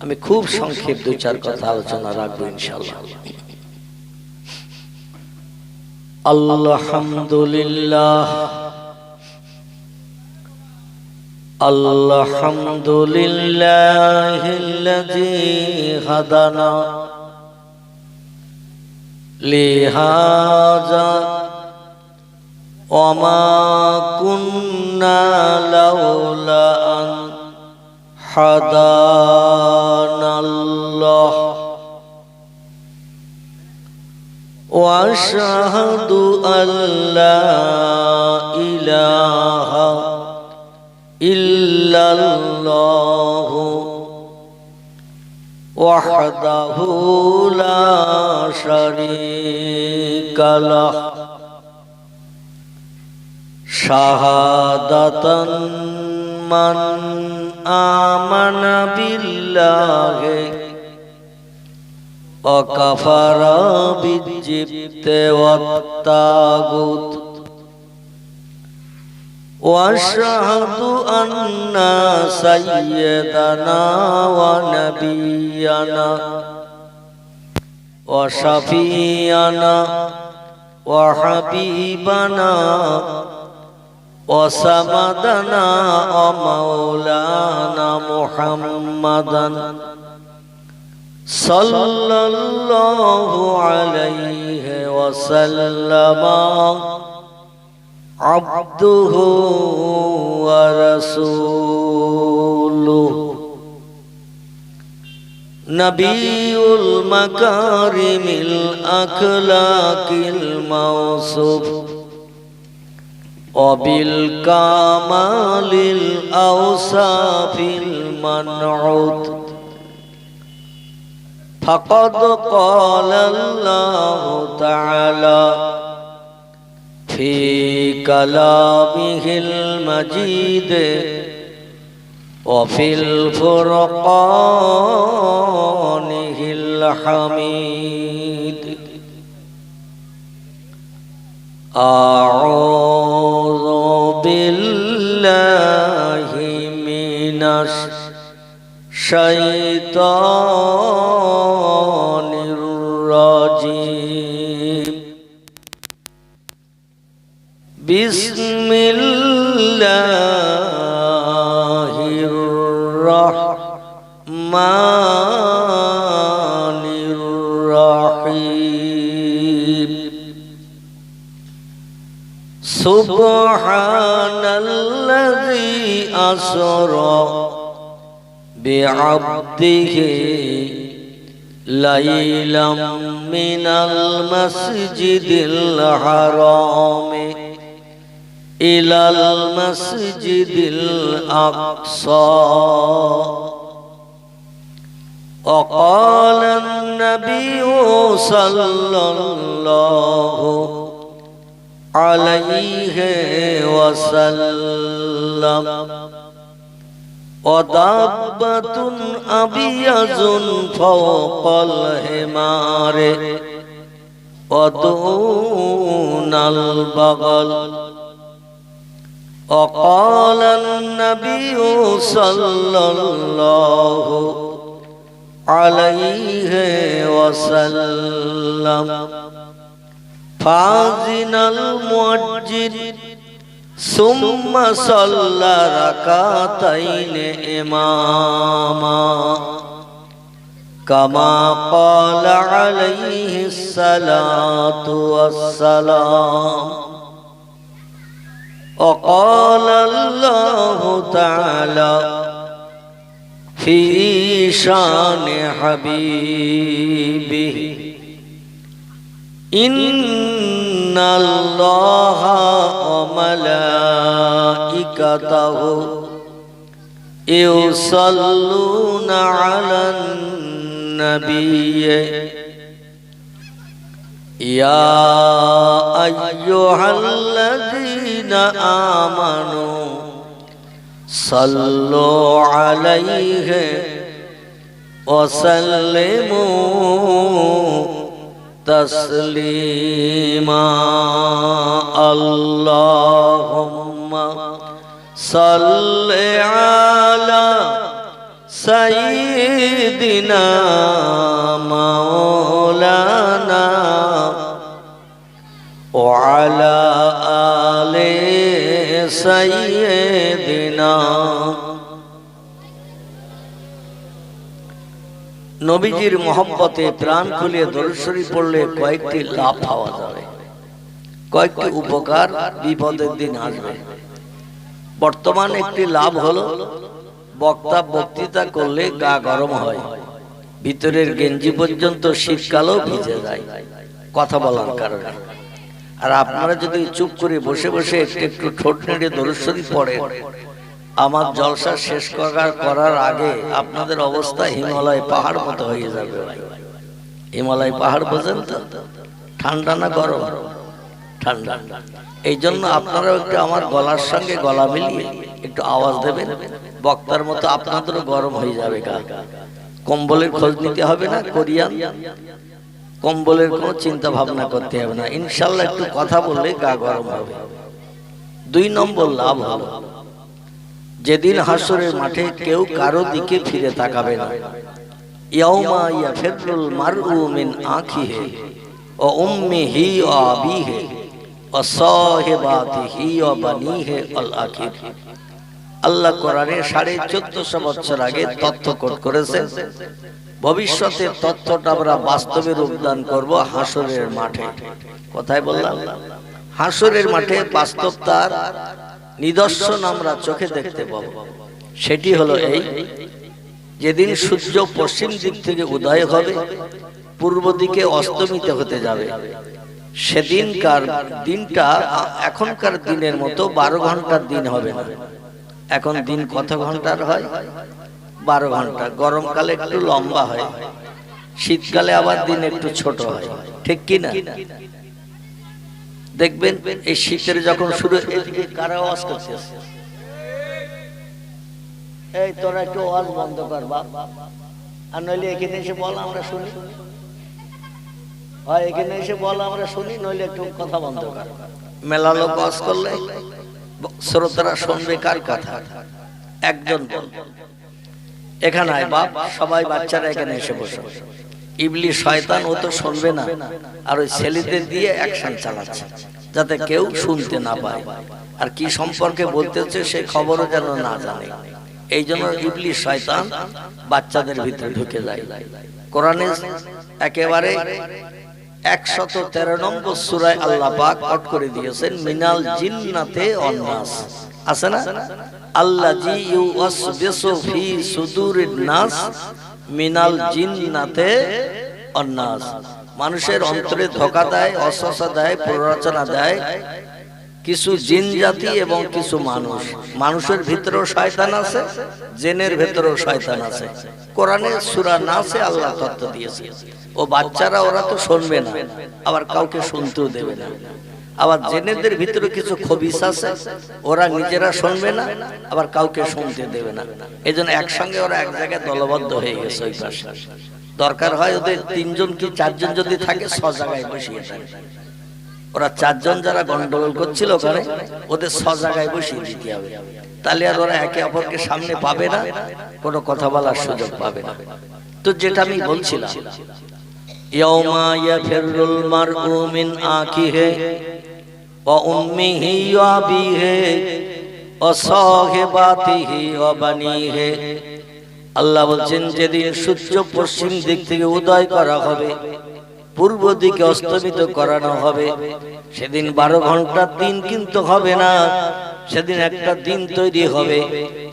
আমি খুব সংক্ষেপ দুই চার কথা আলোচনা রাখবো ইনশাআল্লাহ। আলহামদুলিল্লাহ আলহামদুলিল্লাহিল্লাযী হাদানা লিহাযা ওয়া মা কুন্না লাউলা আন হাদানাল্লাহ ওয়া আশহাদু আল্লা ইলাহা ইল্লাল্লাহু ওয়াহদাহু লা শারীকা লাহ শাহাদাতান মান আমানা বিল্লাহি ওয়া কাফারা বিজিবতি ওয়াত তাগুত ওয়া আশহাদু আন্না সাইয়্যিদানা ওয়া নাবিয়ানা ওয়া শাফিয়ানা ওয়া হাবিবানা ওয়া সামাদানা ওয়া মাওলানা মুহাম্মাদান সাল্লাল্লাহু আলাইহি ওয়া সাল্লামা আবদুহু ওয়া রাসূলুহু নবিয়ুল মাকারিমিল আখলাকিল মাওসুফ ওয়া বিল কামালিল আওসাফিল মানউত ফাকাদ ক্বালাল্লাহু তাআলা ফি কালামিহিল মাজিদ ওয়া ফিল ফুরকানিহিল হামিদ আউযু বিল্লাহি মিনাশ শাইতানির রাজিম বিসমিল্লাহির রহমানির রহিম সুবহানাল্লাযী আসরা বিআবদিহি লাইলাম মিনাল মাসজিদিল হারাম ইলাল মাসজিদিল আকসা ওয়া ক্বালা আন-নাবিয়্যু সাল্লাল্লাহু আলাইহি ওয়া সাল্লাম ওয়াদাব্বাতুন আবিয়াজুন ফাওকাল হিমারে ওয়াদুনাল বাগল وقال النبي صلى الله عليه وسلم فأذن المؤذن ثم صلى ركعتين إماما كما قال عليه الصلاة والسلام وقال الله تعالى في شان حبيبه إن الله وملائكته يصلون على النبي يا أيها الذين آمنوا صلوا عليه وسلموا تسليما اللهم صل على সাইয়্যিদিনা মাওলানা ওয়া আলা আলি সাইয়্যিদিনা। নবীজির মহব্বতে প্রাণ খুলে দরুদ শরীফ পড়লে কয়েকটি লাভ পাওয়া যাবে, কয়েকটি উপকার বিপদের দিন আসবে। বর্তমান একটি লাভ হলো বক্তা বক্তৃতা করলে গা গরম হয়, ভিতরের গেঞ্জি পর্যন্ত শীতকালেও ভিজে যায় কথা বলার কারণে। আর আপনারা যদি চুপ করে বসে বসে একটু একটু ঠোঁট নেড়ে দরুদ শরীফ পড়েন, আমার জলসা শেষ করার আগে আপনাদের অবস্থা হিমালয় পাহাড় মতো হয়ে যাবে। হিমালয় পাহাড় বোঝেন তো? ঠান্ডা না গরম? ঠান্ডা। এই জন্য আপনারাও একটু আমার গলার সঙ্গে গলা মিলিয়ে একটু আওয়াজ দেবেন, বক্তার মতো আপনাদেরও গরম হয়ে যাবে গা। কম্বলের খোঁজ নিতে হবে না, কোরিয়ান কম্বলের কোনো চিন্তা ভাবনা করতে হবে না, ইনশাল্লাহ একটু কথা বললে গা গরম হবে। 2 নম্বর লাভ হলো যেদিন হাসরের মাঠে কেউ কারো দিকে ফিরে তাকাবে না। ইয়াউমা ইয়াফিরুল মারউ মিন আখিহি ওয়া উম্মিহি ওয়া আবিহি ওয়া সাহিবাতিহি ওয়া বানিহি আল আখির। আল্লাহ কোরআনে 1450 বছর আগে তথ্য কোট করেছেন, ভবিষ্যতে তথ্যটা আমরা বাস্তবে রূপদান করব হাসরের মাঠে। কথাই বললাম, হাসরের মাঠে বাস্তব তার নিদর্শন আমরা চোখে দেখতে পাব। সেটি হলো এই, যেদিন সূর্য পশ্চিম দিক থেকে উদয় হবে, পূর্ব দিকে অস্তমিত হতে যাবে, সেদিনকার দিনটা এখনকার দিনের মতো 12 ঘন্টার দিন হবে না। এখন দিন কত ঘন্টার হয়? 12 ঘন্টা। গরমকালে একটু লম্বা হয়, শীতকালে আবার দিন একটু ছোট হয়, ঠিক কি না? দেখবেন এই শীতের যখন শুরু, এদিকে কারা আওয়াজ করছে? এই তোরা একটু আওয়াজ বন্ধ কর বাপ, আর নইলে এখানে এসে বল আমরা শুনি। হয় এখানে এসে বল আমরা শুনি, নইলে একটু কথা বন্ধ কর। মেলা লোক আওয়াজ করলে শ্রোতারা শুনবে কার কথা? একজন বল। এখানে আয় বাপ, সবাই বাচ্চারা এখানে এসে বসো। ইবলিস শয়তান ও তো শুনবে না, আর ওই ছেলেদের দিয়ে অ্যাকশন চালাচ্ছে যাতে কেউ শুনতে না পায়, আর কি সম্পর্কে বলতে হচ্ছে সে খবরও যেন না জানে। এই জন্য ইবলিস শয়তান বাচ্চাদের ভিতরে ঢুকে যায়। কোরআনে একেবারে 113 নম্বর সূরায় আল্লাহ পাক কোট করে দিয়েছেন, মিনাল জিন্নাতে ওয়ান নাস। আছে না? আল্লাযী ইউওয়াসবিসু ফি সুদুরিন নাস মিনাল জিন্নাতে ওয়ান নাস। মানুষের অন্তরে ধোঁকা দেয়, অসসা দেয়, প্ররোচনা দেয় কিছু জিন জাতি এবং কিছু মানুষ। মানুষের ভিতরেও শয়তান আছে, জিনের ভিতরেও শয়তান আছে। কোরআনে সূরা নাসে আল্লাহ তথ্য দিয়েছে। ও বাচ্চারা ওরা তো শুনবে না, আবার কাউকে শুনতেও দেবে না। আবার জিনেদের ভিতরে কিছু খবিস আছে, ওরা নিজেরা শুনবে না, আবার কাউকে শুনতে দেবে না। এজন্য একসঙ্গে ওরা এক জায়গায় দলবদ্ধ হয়ে গেছে। ওই পাশে দরকার হয় ওদের 3 জন কি 4 জন যদি থাকে, 6 জায়গায় বসিয়ে দেয়। ওরা 4 জন যারা গন্ডগোল করছিল ওখানে, ওদের 6 জায়গায় বসিয়ে দিতে হবে। তাহলে আর ওরা একে অপরকে সামনে পাবে না, কোনো কথা বলার সুযোগ পাবে না। তো যেটা আমি বলছিলাম, ইয়াউমা ইয়াফিরুল মারউ মিন আখিহি ওয়া উম্মিহি ওয়া আবিহি ওয়া সাহিবাতিহি ওয়া বানিহি। আল্লাহ বলছেন, যেদিন সূর্য পশ্চিম দিক থেকে উদয় করা হবে, পূর্ব দিকে অস্তমিত করানো হবে, সেদিন 12 ঘন্টার দিন কিন্তু হবে না। সেদিন একটা দিন তৈরি হবে,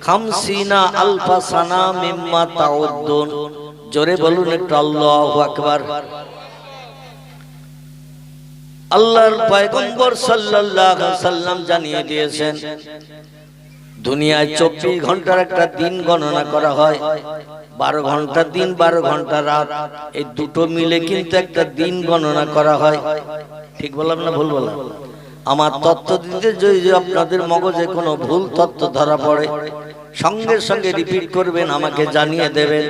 50 আলফা সানা মিম্মা তাউদ্দুন। জোরে বলুন একটু আল্লাহু আকবার। আল্লাহর পয়গম্বর সাল্লাল্লাহু আলাইহি ওয়াসাল্লাম জানিয়ে দিয়েছেন, দুনিয়ায় 24 ঘন্টার একটা দিন গণনা করা হয়। 12 ঘন্টা দিন, 12 ঘন্টা রাত, এই দুটো মিলে কিন্তু একটা দিন গণনা করা হয়। ঠিক বললাম না ভুল বললাম? আমার তথ্য দিতে যদি আপনাদের মগজে কোনো ভুল তথ্য ধরা পড়ে, সঙ্গে সঙ্গে রিপিট করবেন, আমাকে জানিয়ে দেবেন,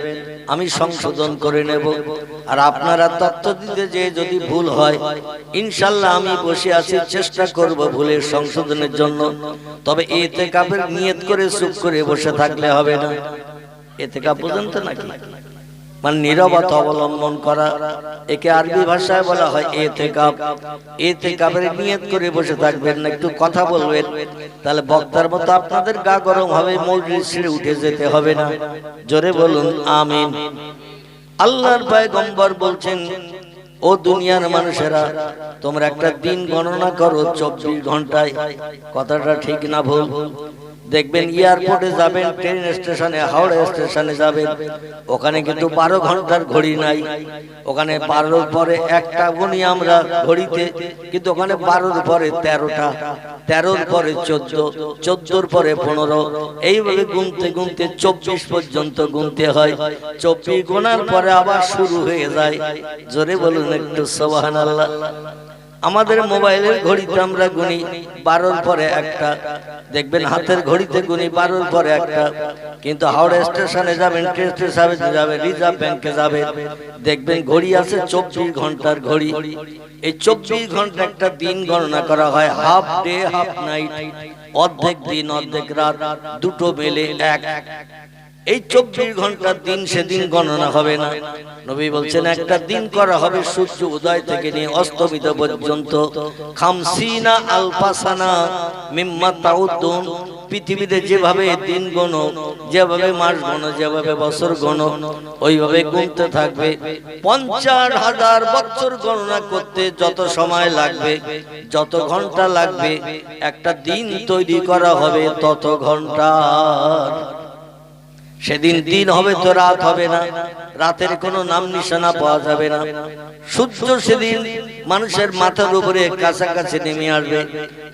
আমি সংশোধন করে নেব। আর আপনারা তথ্য দিতে যে যদি ভুল হয়, ইনশাআল্লাহ আমি বসে আছি, চেষ্টা করব ভুলের সংশোধনের জন্য। তবে ইতিকাফের নিয়ত করে চুপ করে বসে থাকলে হবে না। এতেকাব বুঝেন তো নাকি? মানে নীরবতা অবলম্বন করা, একে আরবি ভাষায় বলা হয় এতেকাব। এতেকাবের নিয়ত করে বসে থাকবেন না, একটু কথা বলবেন, তাহলে বক্তার মতো আপনাদের গা গরম হবে, মজলিস ছেড়ে উঠে যেতে হবে না। জোরে বলুন আমিন। আল্লাহর পয়গম্বর বলছেন, ও দুনিয়ার মানুষেরা, তোমরা একটা দিন গণনা করো 24 ঘন্টায়। কথাটা ঠিক না ভুল? দেখবেন এয়ারপোর্টে যাবেন, ট্রেন স্টেশনে, হাওড়া স্টেশনে যাবেন, ওখানে কিন্তু 12 ঘন্টার ঘড়ি নাই। ওখানে 12 পরে একটা গুনি আমরা ঘড়িতে, কিন্তু ওখানে 12 পরে 13টা, 13 পরে 14, 14 পরে 15, এইভাবে গুনতে গুনতে 24 পর্যন্ত গুনতে হয়। 24 গোনার পরে আবার শুরু হয়ে যায়। জোরে বলুন একটু সুবহানাল্লাহ। আমাদের মোবাইলের ঘড়িতে আমরা গুনি 12 পরে একটা, দেখবেন হাতের ঘড়িতে গুনি 12 পরে একটা, কিন্তু হাওড়া স্টেশনে যাবেন, ট্রেন স্টেশনে যাবেন, রিজার্ভ ব্যাংকে যাবেন, দেখবেন ঘড়ি আছে 24 ঘন্টার ঘড়ি। এই 24 ঘন্টা একটা দিন গণনা করা হয়, হাফ ডে হাফ নাইট, অর্ধেক দিন অর্ধেক রাত, দুটো মেলে এক। এই 24 ঘন্টার দিন সেদিন গণনা হবে না। নবী বলছেন একটা দিন করা হবে সূর্য উদয় থেকে নিয়ে অস্তমিত পর্যন্ত, 50 আলফা সানা মিম্মা তাউদ্দুন। পৃথিবীতে যেভাবে দিন গণো, যেভাবে মাস গণো, যেভাবে বছর গণো, ওইভাবে গুনতে থাকবে। 50,000 বছর গণনা করতে যত সময় লাগবে, যত ঘন্টা লাগবে, একটা দিন তৈরি করা হবে তত ঘন্টা। সেদিন দিন হবে তো রাত হবে না, রাতের কোনো নাম নিশানা পাওয়া যাবে না। সূর্য সেদিন মানুষের মাথার উপরে কাছাকাছি নেমে আসবে।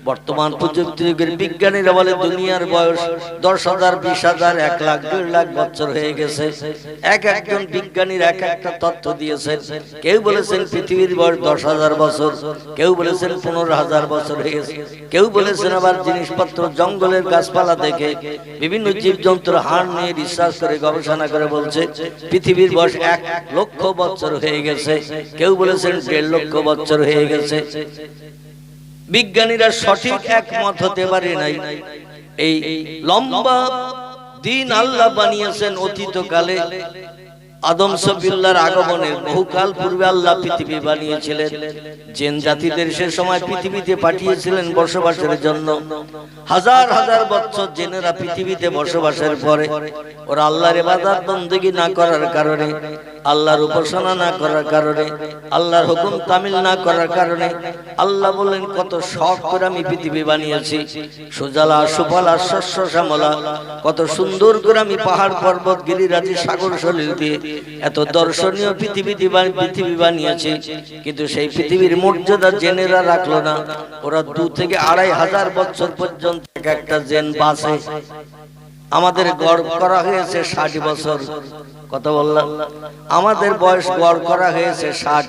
বর্তমান প্রযুক্তির বিজ্ঞানীরা বলে দুনিয়ার বয়স 10,000, 20,000, 1 লাখ, 1.5 লাখ বছর হয়ে গেছে। একজন বিজ্ঞানীর এক একটা তথ্য দিয়েছেন। কেউ বলেছেন পৃথিবীর বয়স 10,000 বছর, কেউ বলেছেন 15,000 বছর হয়ে গেছে, কেউ বলেছেন আবার জিনিসপত্র জঙ্গলের গাছপালা থেকে বিভিন্ন জীবজন্তুর হাড় নিয়ে রিসার্চ করে গবেষণা করে বলছে পৃথিবীর বয়স 1 লক্ষ বছর হয়ে গেছে, কেউ বলেছেন 1.5 লক্ষ বছর হয়ে গেছে। বিজ্ঞানীরা সঠিক একমত হতে পারে নাই। এই লম্বা দিন আল্লাহ বানিয়েছেন অতীতকালে। আদম সফিউল্লাহর আগমনের বহুকাল পূর্বে আল্লাহ পৃথিবী বানিয়েছিলেন। জিন জাতিদের সে সময় পৃথিবীতে পাঠিয়েছিলেন বসবাসের জন্য। হাজার হাজার বছর জিনেরা পৃথিবীতে বসবাসের পরে ওরা আল্লাহর ইবাদত বন্দেগী না করার কারণে, আল্লাহর উপাসনা না করার কারণে, আল্লাহর হুকুম তামিল না করার কারণে আল্লাহ বলেন কত শখ করে আমি পৃথিবী বানিয়েছি, সুজলা সুফলা শস্য শ্যামলা, কত সুন্দর করে আমি পাহাড় পর্বত গিরিরাজি সাগর সলিল দিয়ে এত দর্শনীয় পৃথিবী বানিয়েছি। কিন্তু সেই পৃথিবীর মর্যাদা জেনেরা রাখলো না। ওরা 2 থেকে 2,500 বছর পর্যন্ত একটা জেন বাঁচে। আমাদের গড় করা হয়েছে 60 বছর। কত বললাম? আমাদের বয়স গড় করা হয়েছে 60।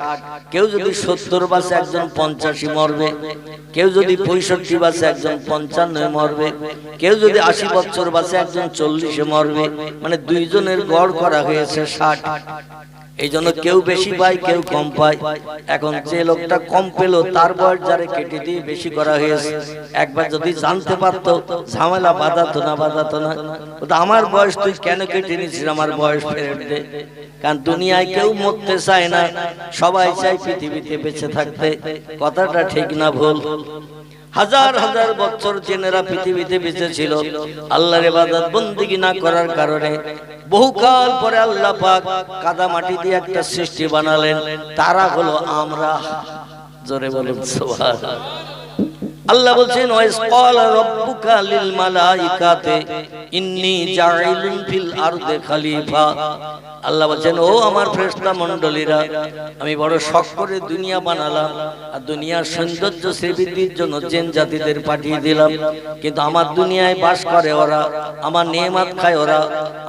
কেউ যদি 70 বাঁচে একজন 85 মরবে, কেউ যদি 65 বাঁচে একজন 95 মরবে, কেউ যদি 80 বছর বাঁচে একজন 40 মরবে। মানে দুইজনের গড় করা হয়েছে 60। এই জন্য কেউ বেশি পায়, কেউ কম পায়। এখন যে লোকটা কম পেল তার বয়স যারে কেটে দিয়ে বেশি করা হয়েছে। একবার যদি জানতে পারতো ঝামেলা বাঁধাতো না। আমার বয়স তুই কেন কেটে নিয়েছিস, আমার বয়স ফেরত দে। কারণ দুনিয়ায় কেউ মরতে চায় না, সবাই চায় পৃথিবীতে বেঁচে থাকতে। কথাটা ঠিক না ভুল? হাজার হাজার বছর জিনেরা পৃথিবীতে বেঁচে ছিল আল্লাহর ইবাদত বন্দেগী না করার কারণে। বহুকাল পরে আল্লাহ পাক কাদা মাটি দিয়ে একটা সৃষ্টি বানালেন, তারা হলো আমরা। জোরে বলুন সুবহানাল্লাহ। আল্লাহ বলছেন ওয়াইস ক্বালা রাব্বুকা লিল মালাইকাতি ইন্নী জাইলুন ফিল আরদি খলিফা। আল্লাহ বলছেন ও আমার ফেরেশতা মণ্ডলীরা, আমি বড় শখ করে দুনিয়া বানালাম আর দুনিয়ার সৌন্দর্য শ্রীবৃদ্ধির জন্য জিন জাতিদের পাঠিয়ে দিলাম। কিন্তু আমার দুনিয়ায় বাস করে ওরা, আমার নেয়ামত খায় ওরা,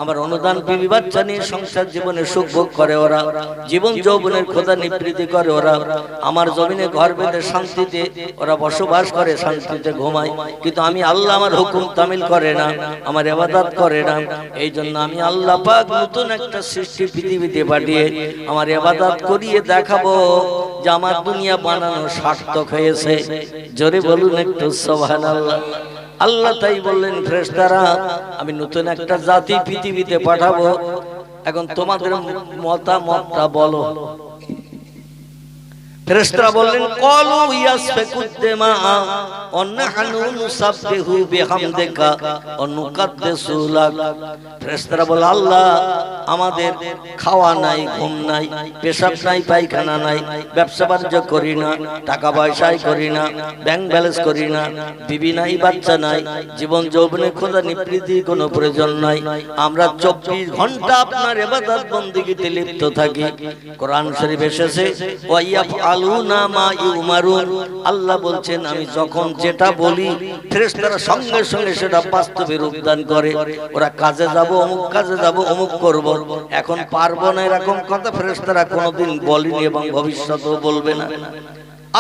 আমার অনুদান বিবি বাচ্চা নিয়ে সংসার জীবনে সুখ ভোগ করে ওরা, জীবন যৌবনের খোদা নিবৃত্তি করে ওরা, আমার জমিনে ঘর বেঁধে শান্তিতে ওরা বসবাস করে, শান্তিতে ঘুমায়। কিন্তু আমি আল্লাহ আমার হুকুম তামিল করে না, আমার ইবাদত করে না। এই জন্য আমি আল্লাহ পাক নতুন একটা সৃষ্টি পৃথিবীতে পাঠিয়ে আমার ইবাদত করিয়ে দেখাবো যে আমার দুনিয়া বানানো সার্থক হয়েছে। জোরে বলুন একটু সুবহানাল্লাহ। আল্লাহ তাই বললেন, ফেরেশতারা আমি নতুন একটা জাতি পৃথিবীতে পাঠাবো, এখন তোমাদের মতামতটা বলো। ফেরেশতারা বললেন, ক্বালু ইয়াসফিকুদ দিমা ওয়া নাহনু নুসাব্বিহু বিহামদিকা ওয়া নুকাদ্দিসু লাক। ফেরেশতারা বলে, আল্লাহ আমাদের খাওয়া নাই, ঘুম নাই, পেশাব নাই, পায়খানা নাই, ব্যবসা বাণিজ্য করি না, টাকা পয়সাই করি না, ব্যাংক ব্যালেন্স করি না, বিবি নাই, বাচ্চা নাই, জীবন যৌবনে খোদা নিবৃত্তি কোনো প্রয়োজন নাই, আমরা 24 ঘন্টা আপনার ইবাদত বন্দেগীতে লিপ্ত থাকি। কোরআন শরীফ এসেছে, ওয়া ইয়াফআলুনা মা ইউমারুন, আল্লাহ বলছেন আমি যখন যেটা বলি ফেরেশতারা সঙ্গে সঙ্গে সেটা বাস্তবে রূপদান করে। ওরা কাজে যাব, অমুক কাজে যাব, অমুক করব, এখন পারবো না এরকম কথা ফেরেশতারা কোনোদিন বলেনি এবং ভবিষ্যতেও বলবে না।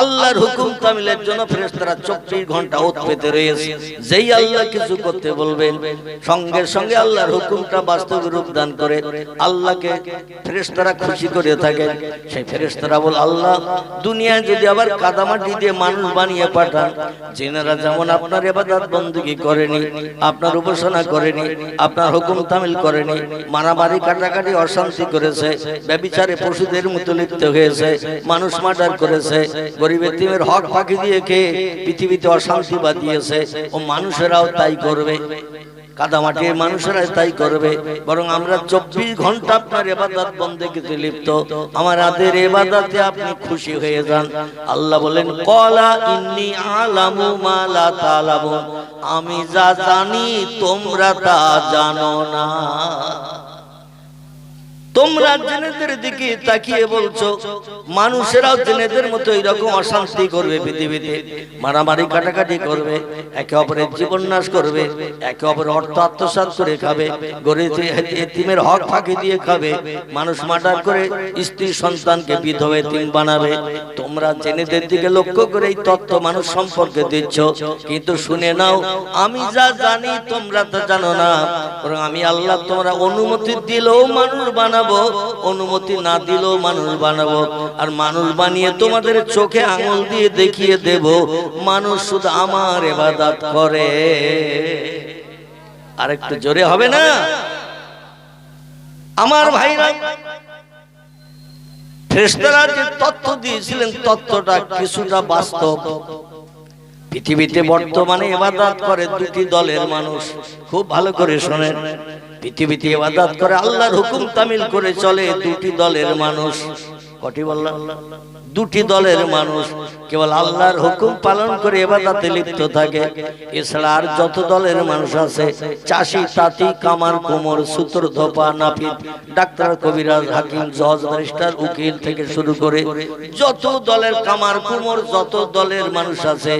আল্লাহর হুকুম তামিলের জন্য ফেরেশতারা 24 ঘন্টা ওত পেতে রয়েছে। যেই আল্লাহ কিছু করতে বলবেন সঙ্গে সঙ্গে আল্লাহর হুকুমটা বাস্তবে রূপ দান করে আল্লাহকে ফেরেশতারা খুশি করে থাকেন। সেই ফেরেশতারা বল, আল্লাহ দুনিয়ায় যদি আবার কাদামাটি দিয়ে মানুষ বানিয়ে পাঠান, যিনারা যেমন আপনার ইবাদত বন্দেগী করেনি, আপনার উপাসনা করেনি, আপনার হুকুম তামিল করেনি, মারামারি কাটাকাটি অশান্তি করেছে, ব্যভিচারে পশুদের মতো লিপ্ত হয়েছে, মানুষ মার্ডার করেছে, গরিব এতিমের হক ফাঁকি দিয়ে খেয়ে পৃথিবীতে অশান্তি বাঁধিয়েছে, ও মানুষেরাও তাই করবে, কাদামাটির মানুষেরা তাই করবে। বরং আমরা 24 ঘন্টা আপনার ইবাদত বন্দেগীতে লিপ্ত, আমাদের ইবাদতে আপনি খুশি হয়ে যান। আল্লাহ বলেন, ক্বালা ইন্নী আ'লামু মা লা তা'লামুন, আমি যা জানি তোমরা তা জানো না। তোমরা জেনেদের দিকে তাকিয়ে বলছো মানুষেরাও জেনেদের মতো এরকম অশান্তি করবে, পৃথিবীতে মারামারি কাটাকাটি করবে, একে অপরের জীবন নাশ করবে, একে অপরের অর্থ আত্মসাৎ করে খাবে, গরিব এতিমের হক ফাঁকি দিয়ে খাবে, মানুষ মার্ডার করে স্ত্রী সন্তানকে বিধবা এতিম বানাবে। তোমরা জেনেদের দিকে লক্ষ্য করে এই তত্ত্ব মানুষ সম্পর্কে দিচ্ছ, কিন্তু শুনে নাও আমি যা জানি তোমরা তা জানো না। বরং আমি আল্লাহ তোমরা অনুমতি দিলেও মানুষ বানাবো, অনুমতি না দিলেও মানুষ বানাবো, আর মানুষ বানিয়ে তোমাদের চোখে আঙুল দিয়ে দেখিয়ে দেব মানুষ শুধু আমার ইবাদত করে। আরেকটু জোরে হবে না? আমার ভাইরা, ফেরেশতারা যে তথ্য দিয়েছিলেন তথ্যটা কিছুটা বাস্তব। পৃথিবীতে বর্তমানে ইবাদত করে দুটি দলের মানুষ, খুব ভালো করে শোনেন। পৃথিবীতে ইবাদত করে আল্লাহর হুকুম তামিল করে চলে দুটি দলের মানুষ। কটি বললাম? দুটি দলের মানুষ কেবল আল্লাহর হুকুম পালন করে ইবাদতে লিপ্ত থাকে। এছাড়া আর যত দলের মানুষ আছে, চাষি, তাঁতি, কামার, কুমোর, সূত্র, ধোপা, নাপিত, ডাক্তার, কবিরাজ, হাকিম, জজ, ব্যারিস্টার, উকিল থেকে শুরু করে যত দলের কামার কুমোর যত দলের মানুষ আছে,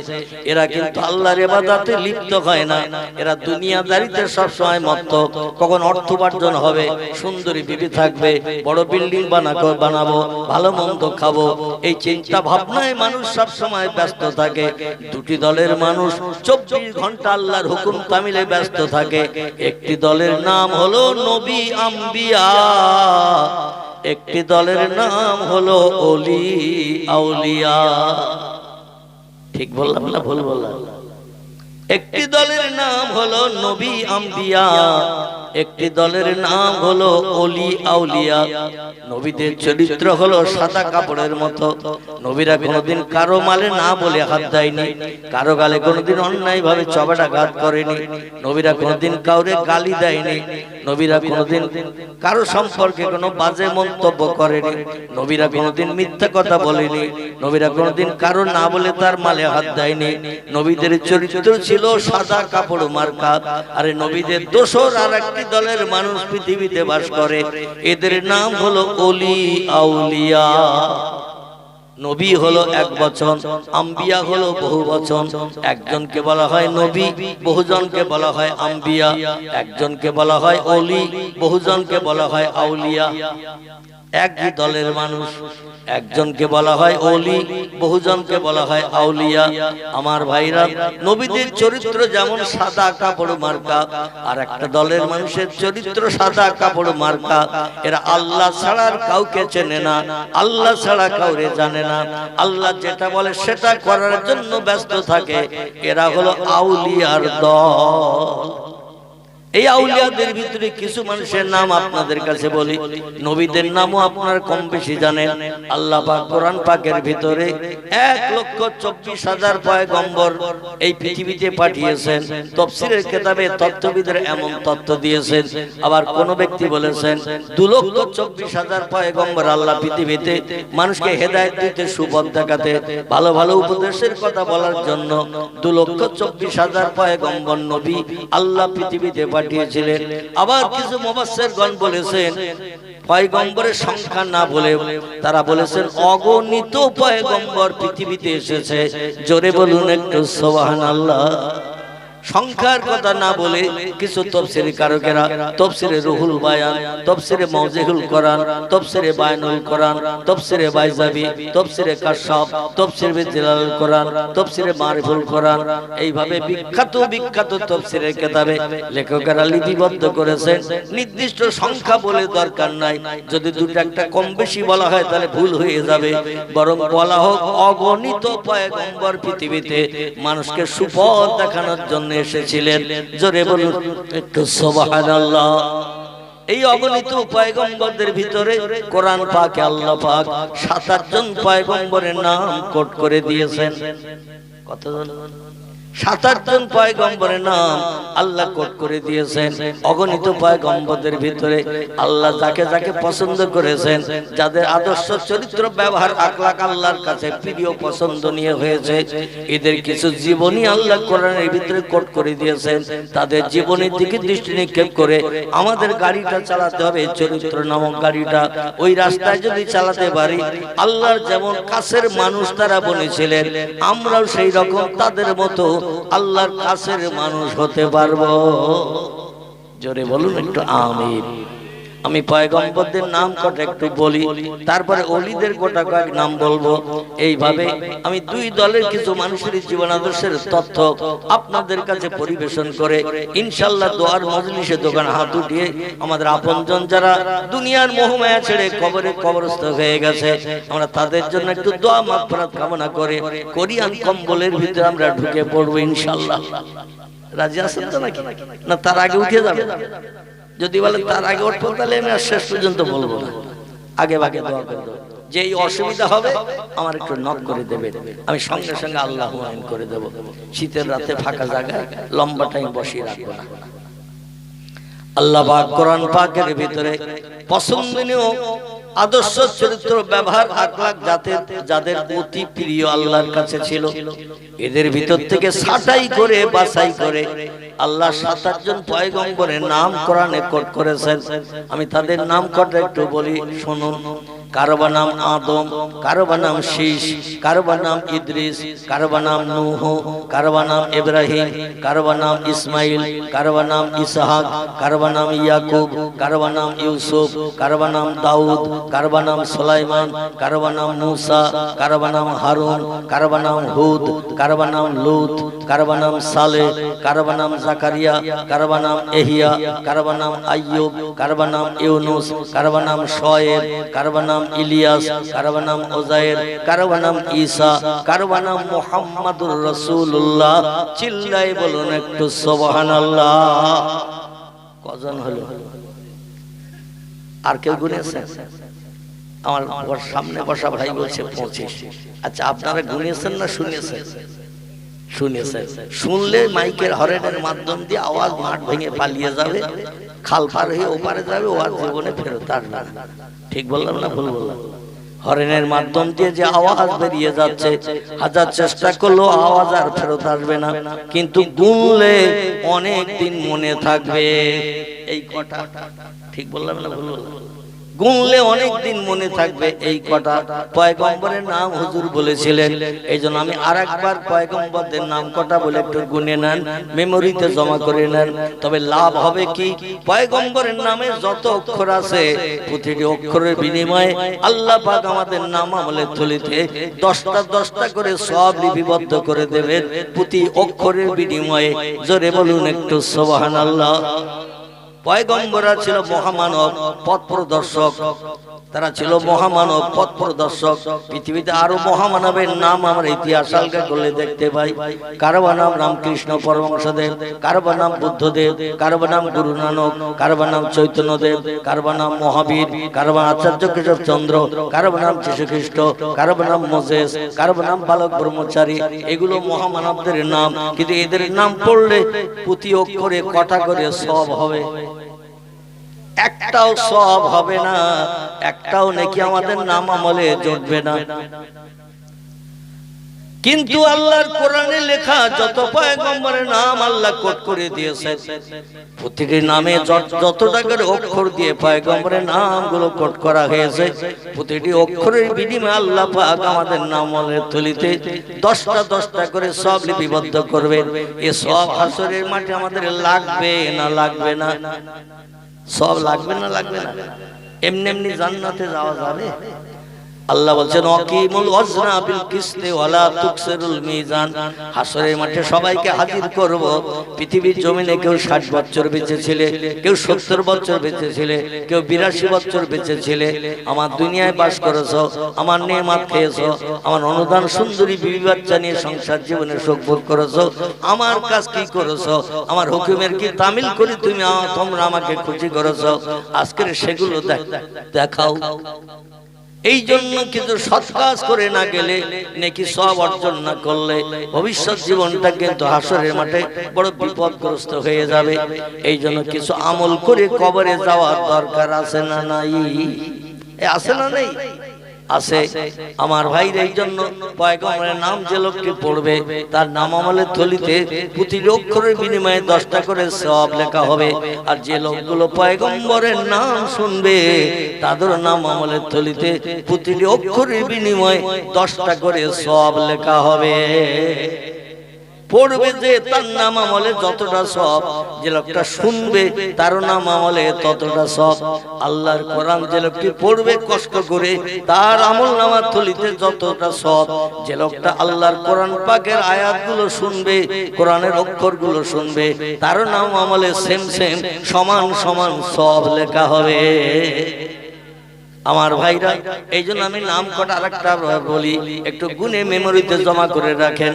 এরা কিন্তু আল্লাহর ইবাদতে লিপ্ত হয় না। এরা দুনিয়াদারিতে সবসময় মত্ত। কখন অর্থ উপার্জন হবে, সুন্দরী বিবি থাকবে, বড় বিল্ডিং বানাবো, ভালো মন্দ খাবো, এই চিন্তা ভাবনায় মানুষ সব সময় ব্যস্ত থাকে। দুটি দলের মানুষ 24 ঘন্টা আল্লাহর হুকুম তামিলে ব্যস্ত থাকে। একটি দলের নাম হলো নবী আম্বিয়া, একটি দলের নাম হলো ওলি আউলিয়া। ঠিক বললাম না ভুল বললাম? একটি দলের নাম হলো নবী আম্বিয়া, একটি দলের নাম হলো ওলি আউলিয়া। নবীদের চরিত্র হলো সাদা কাপড়ের মতো। নবীরা কোনোদিন কারো মালে না বলে হাত দেয়নি, কারো গালে কোনোদিন অন্যায় ভাবে চপেটাঘাত করেনি, নবীরা কোনোদিন কাউরে গালি দেয়নি, নবীরা কোনোদিন কারো সম্পর্কে কোনো বাজে মন্তব্য করেনি, নবীরা কোনোদিন মিথ্যা কথা বলেনি, নবীরা কোনোদিন কারো না বলে তার মালে হাত দেয়নি। নবীদের চরিত্র ছিল সাদা কাপড় মার্কা। আরে নবীদের দোসর আর একটি দলের মানুষ পৃথিবীতে বাস করে, এদের নাম হলো ওলি আউলিয়া। নবী হলো এক বচন, আম্বিয়া হলো বহু বচন। একজনকে বলা হয় নবী, বহুজনকে বলা হয় আম্বিয়া। একজনকে বলা হয় ওলি, বহুজনকে বলা হয় আউলিয়া। একই দলের মানুষ, একজনকে বলা হয় ওলি, বহুজনকে বলা হয় আউলিয়া। আমার ভাইরা, নবীদের চরিত্র যেমন সাদা কাপড় মার্কা, আর একটা দলের মানুষের চরিত্র সাদা কাপড় মার্কা। এরা আল্লাহ ছাড়া কাউকে চেনে না, আল্লাহ ছাড়া কাউরে জানে না, আল্লাহ যেটা বলে সেটা করার জন্য ব্যস্ত থাকে। এরা হলো আউলিয়ার দল। এই আউলিয়াদের ভিতরে কিছু মানুষের নাম আপনাদের কাছে বলি, নবীদের নামও আপনারা কম বেশি জানেন। আল্লাহ পাক কোরআন পাকের ভিতরে 1,24,000 পয়গম্বর এই পৃথিবীতে পাঠিয়েছেন। তাফসীরের কিতাবে তত্ত্ববিদের এমন তত্ত্ব দিয়েছেন। আবার কোন ব্যক্তি বলেছেন 2,24,000 পয়গম্বর আল্লাহ পৃথিবীতে মানুষকে হেদায়েত দিতে, সুপথ দেখাতে, ভালো ভালো উপদেশের কথা বলার জন্য 2,24,000 পয়গম্বর নবী আল্লাহ পৃথিবীতে পাঠিয়েছিলেন। আবার কিছু মুফাসসিরগণ বলেছেন পয়গম্বরের সংখ্যা না বলে তারা বলেছেন অগণিত পয়গম্বর পৃথিবীতে এসেছে। জোরে বলুন একটু সুবহানাল্লাহ। সংখ্যার কথা না বলে কিছু তাফসীর কারকেরা তাফসীরে রুহুল বায়ান, তাফসীরে মাওজিহুল কোরআন, তাফসীরে বায়ানুল কোরআন, তাফসীরে বাইজাবি, তাফসীরে কাশফ, তাফসীরে জালালুল কোরআন, তাফসীরে মারিফুল কোরআন, এইভাবে বিখ্যাত বিখ্যাত তাফসীরের কিতাবে লেখকেরা লিপিবদ্ধ করেছেন। নির্দিষ্ট সংখ্যা বলে দরকার নাই, যদি দুটো একটা কম বেশি বলা হয় তাহলে ভুল হয়ে যাবে। বরং বলা হোক অগণিত পয়গম্বর পৃথিবীতে মানুষকে সুপথ দেখানোর জন্য এসেছিলেন। জোরে বলুন একটু সুবহানাল্লাহ। এই অগণিত পয়গম্বরদের ভিতরে কোরআন পাকে আল্লাহ পাক 7 জন পয়গম্বরের নাম কোট করে দিয়েছেন। কতজন? 7 জন পয়গম্বরের নাম আল্লাহ কোট করে দিয়েছেন। অগণিত পয়গম্বরদের ভিতরে আল্লাহ যাকে যাকে পছন্দ করেছেন, যাদের আদর্শ চরিত্র ব্যবহার আখলাক আল্লাহর কাছে প্রিয় পছন্দনীয় হয়েছে, এদের কিছু জীবনী আল্লাহ কোরআনের ভিতরে কোট করে দিয়েছেন। তাদের জীবনের দিকে দৃষ্টি নিক্ষেপ করে আমাদের গাড়িটা চালাতে হবে, চরিত্র নামক গাড়িটা। ওই রাস্তায় যদি চালাতে পারি, আল্লাহর যেমন কাছের মানুষ তারা বলেছিলেন, আমরাও সেই রকম তাদের মতো আল্লাহর কাছের মানুষ হতে পারবো। জোরে বলুন একটু আমিন। আমি পয়গম্বরদের নাম কটা একটু বলি, তারপরে ওলিদের গোটা কয়েক নাম বলবো। এইভাবে আমি দুই দলের কিছু মানুষের জীবন আদর্শের তথ্য আপনাদের কাছে পরিবেশন করে ইনশাআল্লাহ দোয়ার মজলিসে দোকান হাত উঠিয়ে আমাদের আপনজন যারা দুনিয়ার মোহমায়া ছেড়ে কবরে কবরস্থ হয়ে গেছে, আমরা তাদের জন্য একটু দোয়া মাগফিরাত কামনা করে কোরিয়ান কম্বলের ভিতরে আমরা ঢুকে পড়বো ইনশাআল্লাহ। রাজি আছেন তো নাকি? না তার আগে উঠে যাবে? যদি বলেন তার আগে উঠবো তাহলে আমি আর শেষ পর্যন্ত বলবো না, আগে ভাগে দোয়া করবো। যে এই অসুবিধা হবে আমার একটু নক করে দেবে, আমি সঙ্গে সঙ্গে আল্লাহু আমিন করে দেব। শীতের রাতে ফাঁকা জায়গায় লম্বা টাইম বসিয়ে রাখবো না। আল্লাহ পাক কোরআন পাকের ভিতরে পছন্দনীয় আদর্শ চরিত্র ব্যবহার আখলাক যাদের অতি প্রিয় আল্লাহর কাছে ছিল, এদের ভিতর থেকে ছাঁটাই করে বাছাই করে আল্লাহ 7 জন পয়গম্বরের নাম কোরআনে কোট করেছেন। আমি তাদের নাম কটা একটু বলি, শুনুন। কারো নাম আদম, কারো নাম শীশ, কারো নাম ইদ্রিস, কারো নাম নূহ, কারো নাম ইব্রাহিম, কারো নাম ইসমাইল, কারো নাম ইসহাক, কারো নাম ইয়াকুব, কারো নাম ইউসুফ, কারো নাম দাউদ, কারো নাম সুলাইমান, কারো নাম মূসা, কারো নাম হারুন, কারো নাম হুদ, কারো নাম লূত, কারো নাম সালেহ, কারো নাম জাকারিয়া, কারো নাম ইহইয়া, কারো নাম আইয়ুব, কারো নাম ইউনুস, কারো নাম শুআয়ব, কারো নাম ইলিয়াস, কারো নাম উযায়ের, কারো নাম ঈসা, কারো নাম মুহাম্মাদুর রাসূলুল্লাহ। চিল্লাই বলুন একটু সুবহানাল্লাহ। কজন হলো? আর কেউ গুনেছেন? আমার সামনে বসা ভাই বলছে 25। আচ্ছা, আপনারা গুনেছেন না শুনেছেন? শুনেছেন। শুনলে মাইকের হরেনের মাধ্যম দিয়ে আওয়াজ মাঠ ভেঙে পালিয়ে যাবে, খাল পার হয়ে ওপারে যাবে, ও আর জীবনে ফেরত আসবে না। ঠিক বললাম না ভুল বললাম? হরেনের মাধ্যম দিয়ে যে আওয়াজ বেরিয়ে যাচ্ছে, হাজার চেষ্টা করলেও আওয়াজ আর ফেরত আসবে না, কিন্তু গুনলে অনেক দিন মনে থাকবে। এই কটা ঠিক বললাম না ভুল বললাম? গুনলে অনেক দিন মনে থাকবে। এই কটা পয়গম্বরের নাম হুজুর বলেছিলেন। এই জন্য আমি আরেকবার পয়গম্বরদের নাম কটা বলে একটু গুনে নেন, মেমোরিতে জমা করে নেন। তবে লাভ হবে কি, পয়গম্বরের নামে যত অক্ষর আছে প্রতিটি অক্ষরের বিনিময়ে আল্লাহ পাক আমাদের নাম আমলের থলিতে 10টা করে সব লিপিবদ্ধ করে দেবেন প্রতি অক্ষরের বিনিময়ে। জোরে বলুন একটু সুবহানাল্লাহ। পয়গম্বররা ছিল মহামানব, পথ প্রদর্শক। তারা ছিল মহামানব, পথ প্রদর্শক। পৃথিবীতে আরো মহামানবের নাম আমরা ইতিহাস আলগা করলে দেখতে পাই। কারো নাম রামকৃষ্ণ পরমহংসদেব, কারো নাম বুদ্ধদেব, কারো নাম গুরু নানক, কারো নাম চৈতন্যদেব, কারো নাম মহাবীর, কারো নাম আচার্য কেশব চন্দ্র, কারো নাম যীশু খ্রিস্ট, কারো নাম মোসেস, কারো নাম বালক ব্রহ্মচারী। এগুলো মহামানবদের নাম। কিন্তু এদের নাম পড়লে প্রতি অক্ষরে কটা করে সব হবে? একটাও সব হবে না, একটাও নাকি আমাদের নাম আমলে জুটবে না। কিন্তু আল্লাহর কোরআনে লেখা যত পয়গম্বরের নাম আল্লাহ কোট করে দিয়েছেন, প্রতিটি নামে যতটা করে অক্ষর দিয়ে পয়গম্বরের নামগুলো কোট করা হয়েছে, প্রতিটি অক্ষরের বিনিময়ে আল্লাহ পাক আমাদের নাম আমলের থলিতে 10টা করে সব লিপিবদ্ধ করবে। এ সব হাসরের মাঠে আমাদের লাগবে না লাগবে না? সব লাগবে না লাগবে না? এমনি এমনি জান্নাতে যাওয়া যাবে? আল্লাহ বলছেন আকিমুল ওয়াজনা বিল কিসতি ওয়ালা তুকসিরুল মিজান। হাসরের মাঠে সবাইকে হাজির করব। পৃথিবীর জমিনে কেউ 60 বছর বেঁচে ছিলে, কেউ 70 বছর বেঁচে ছিলে, কেউ 82 বছর বেঁচে ছিলে। আমার দুনিয়ায় বাস করেছো, আমার নেয়ামত খেয়েছো, আমার অনুদান সুন্দরী বিবি বাচ্চা নিয়ে সংসার জীবনে সুখ ভোগ করেছো। আমার কাজ কি করেছো? আমার হুকুমের কি তামিল করে তোমরা আমাকে খুশি করেছো? আজকের সেগুলো দেখাও। এই জন্য কিন্তু সৎ কাজ করে না গেলে, নেকি সব অর্জন না করলে ভবিষ্যৎ জীবনটা কিন্তু হাসরের মাঠে বড় বিপদগ্রস্ত হয়ে যাবে। এই জন্য কিছু আমল করে কবরে যাওয়ার দরকার আছে না নাই? আছে না নেই? আছে। আমার ভাইরা, এই জন্য পয়গম্বরের নাম যে লোকটি পড়বে তার নাম আমলের থলিতে প্রতি অক্ষরের বিনিময়ে 10টা করে সওয়াব লেখা হবে। আর যে লোকগুলো পয়গম্বরের নাম শুনবে তাদের নাম আমলের থলিতে প্রতিটি অক্ষরের বিনিময়ে 10টা করে সওয়াব লেখা হবে। পড়বে যে তার নাম আমলে যতটা সব, যে লোকটা শুনবে তার নাম আমলে ততটা সব। আল্লাহর কোরআন যে লোকটি পড়বে কষ্ট করে তার আমল নামার থলিতে যতটা সব। যে লোকটা আল্লাহর কোরআন পাকের আয়াতগুলো শুনবে, কোরআনের অক্ষরগুলো শুনবে, তার নাম আমলে সেম সমান সমান সব লেখা হবে। আমার ভাইরা, এই জন্য আমি নাম কটা আরেকটা বলি, একটু গুনে মেমোরিতে জমা করে রাখেন।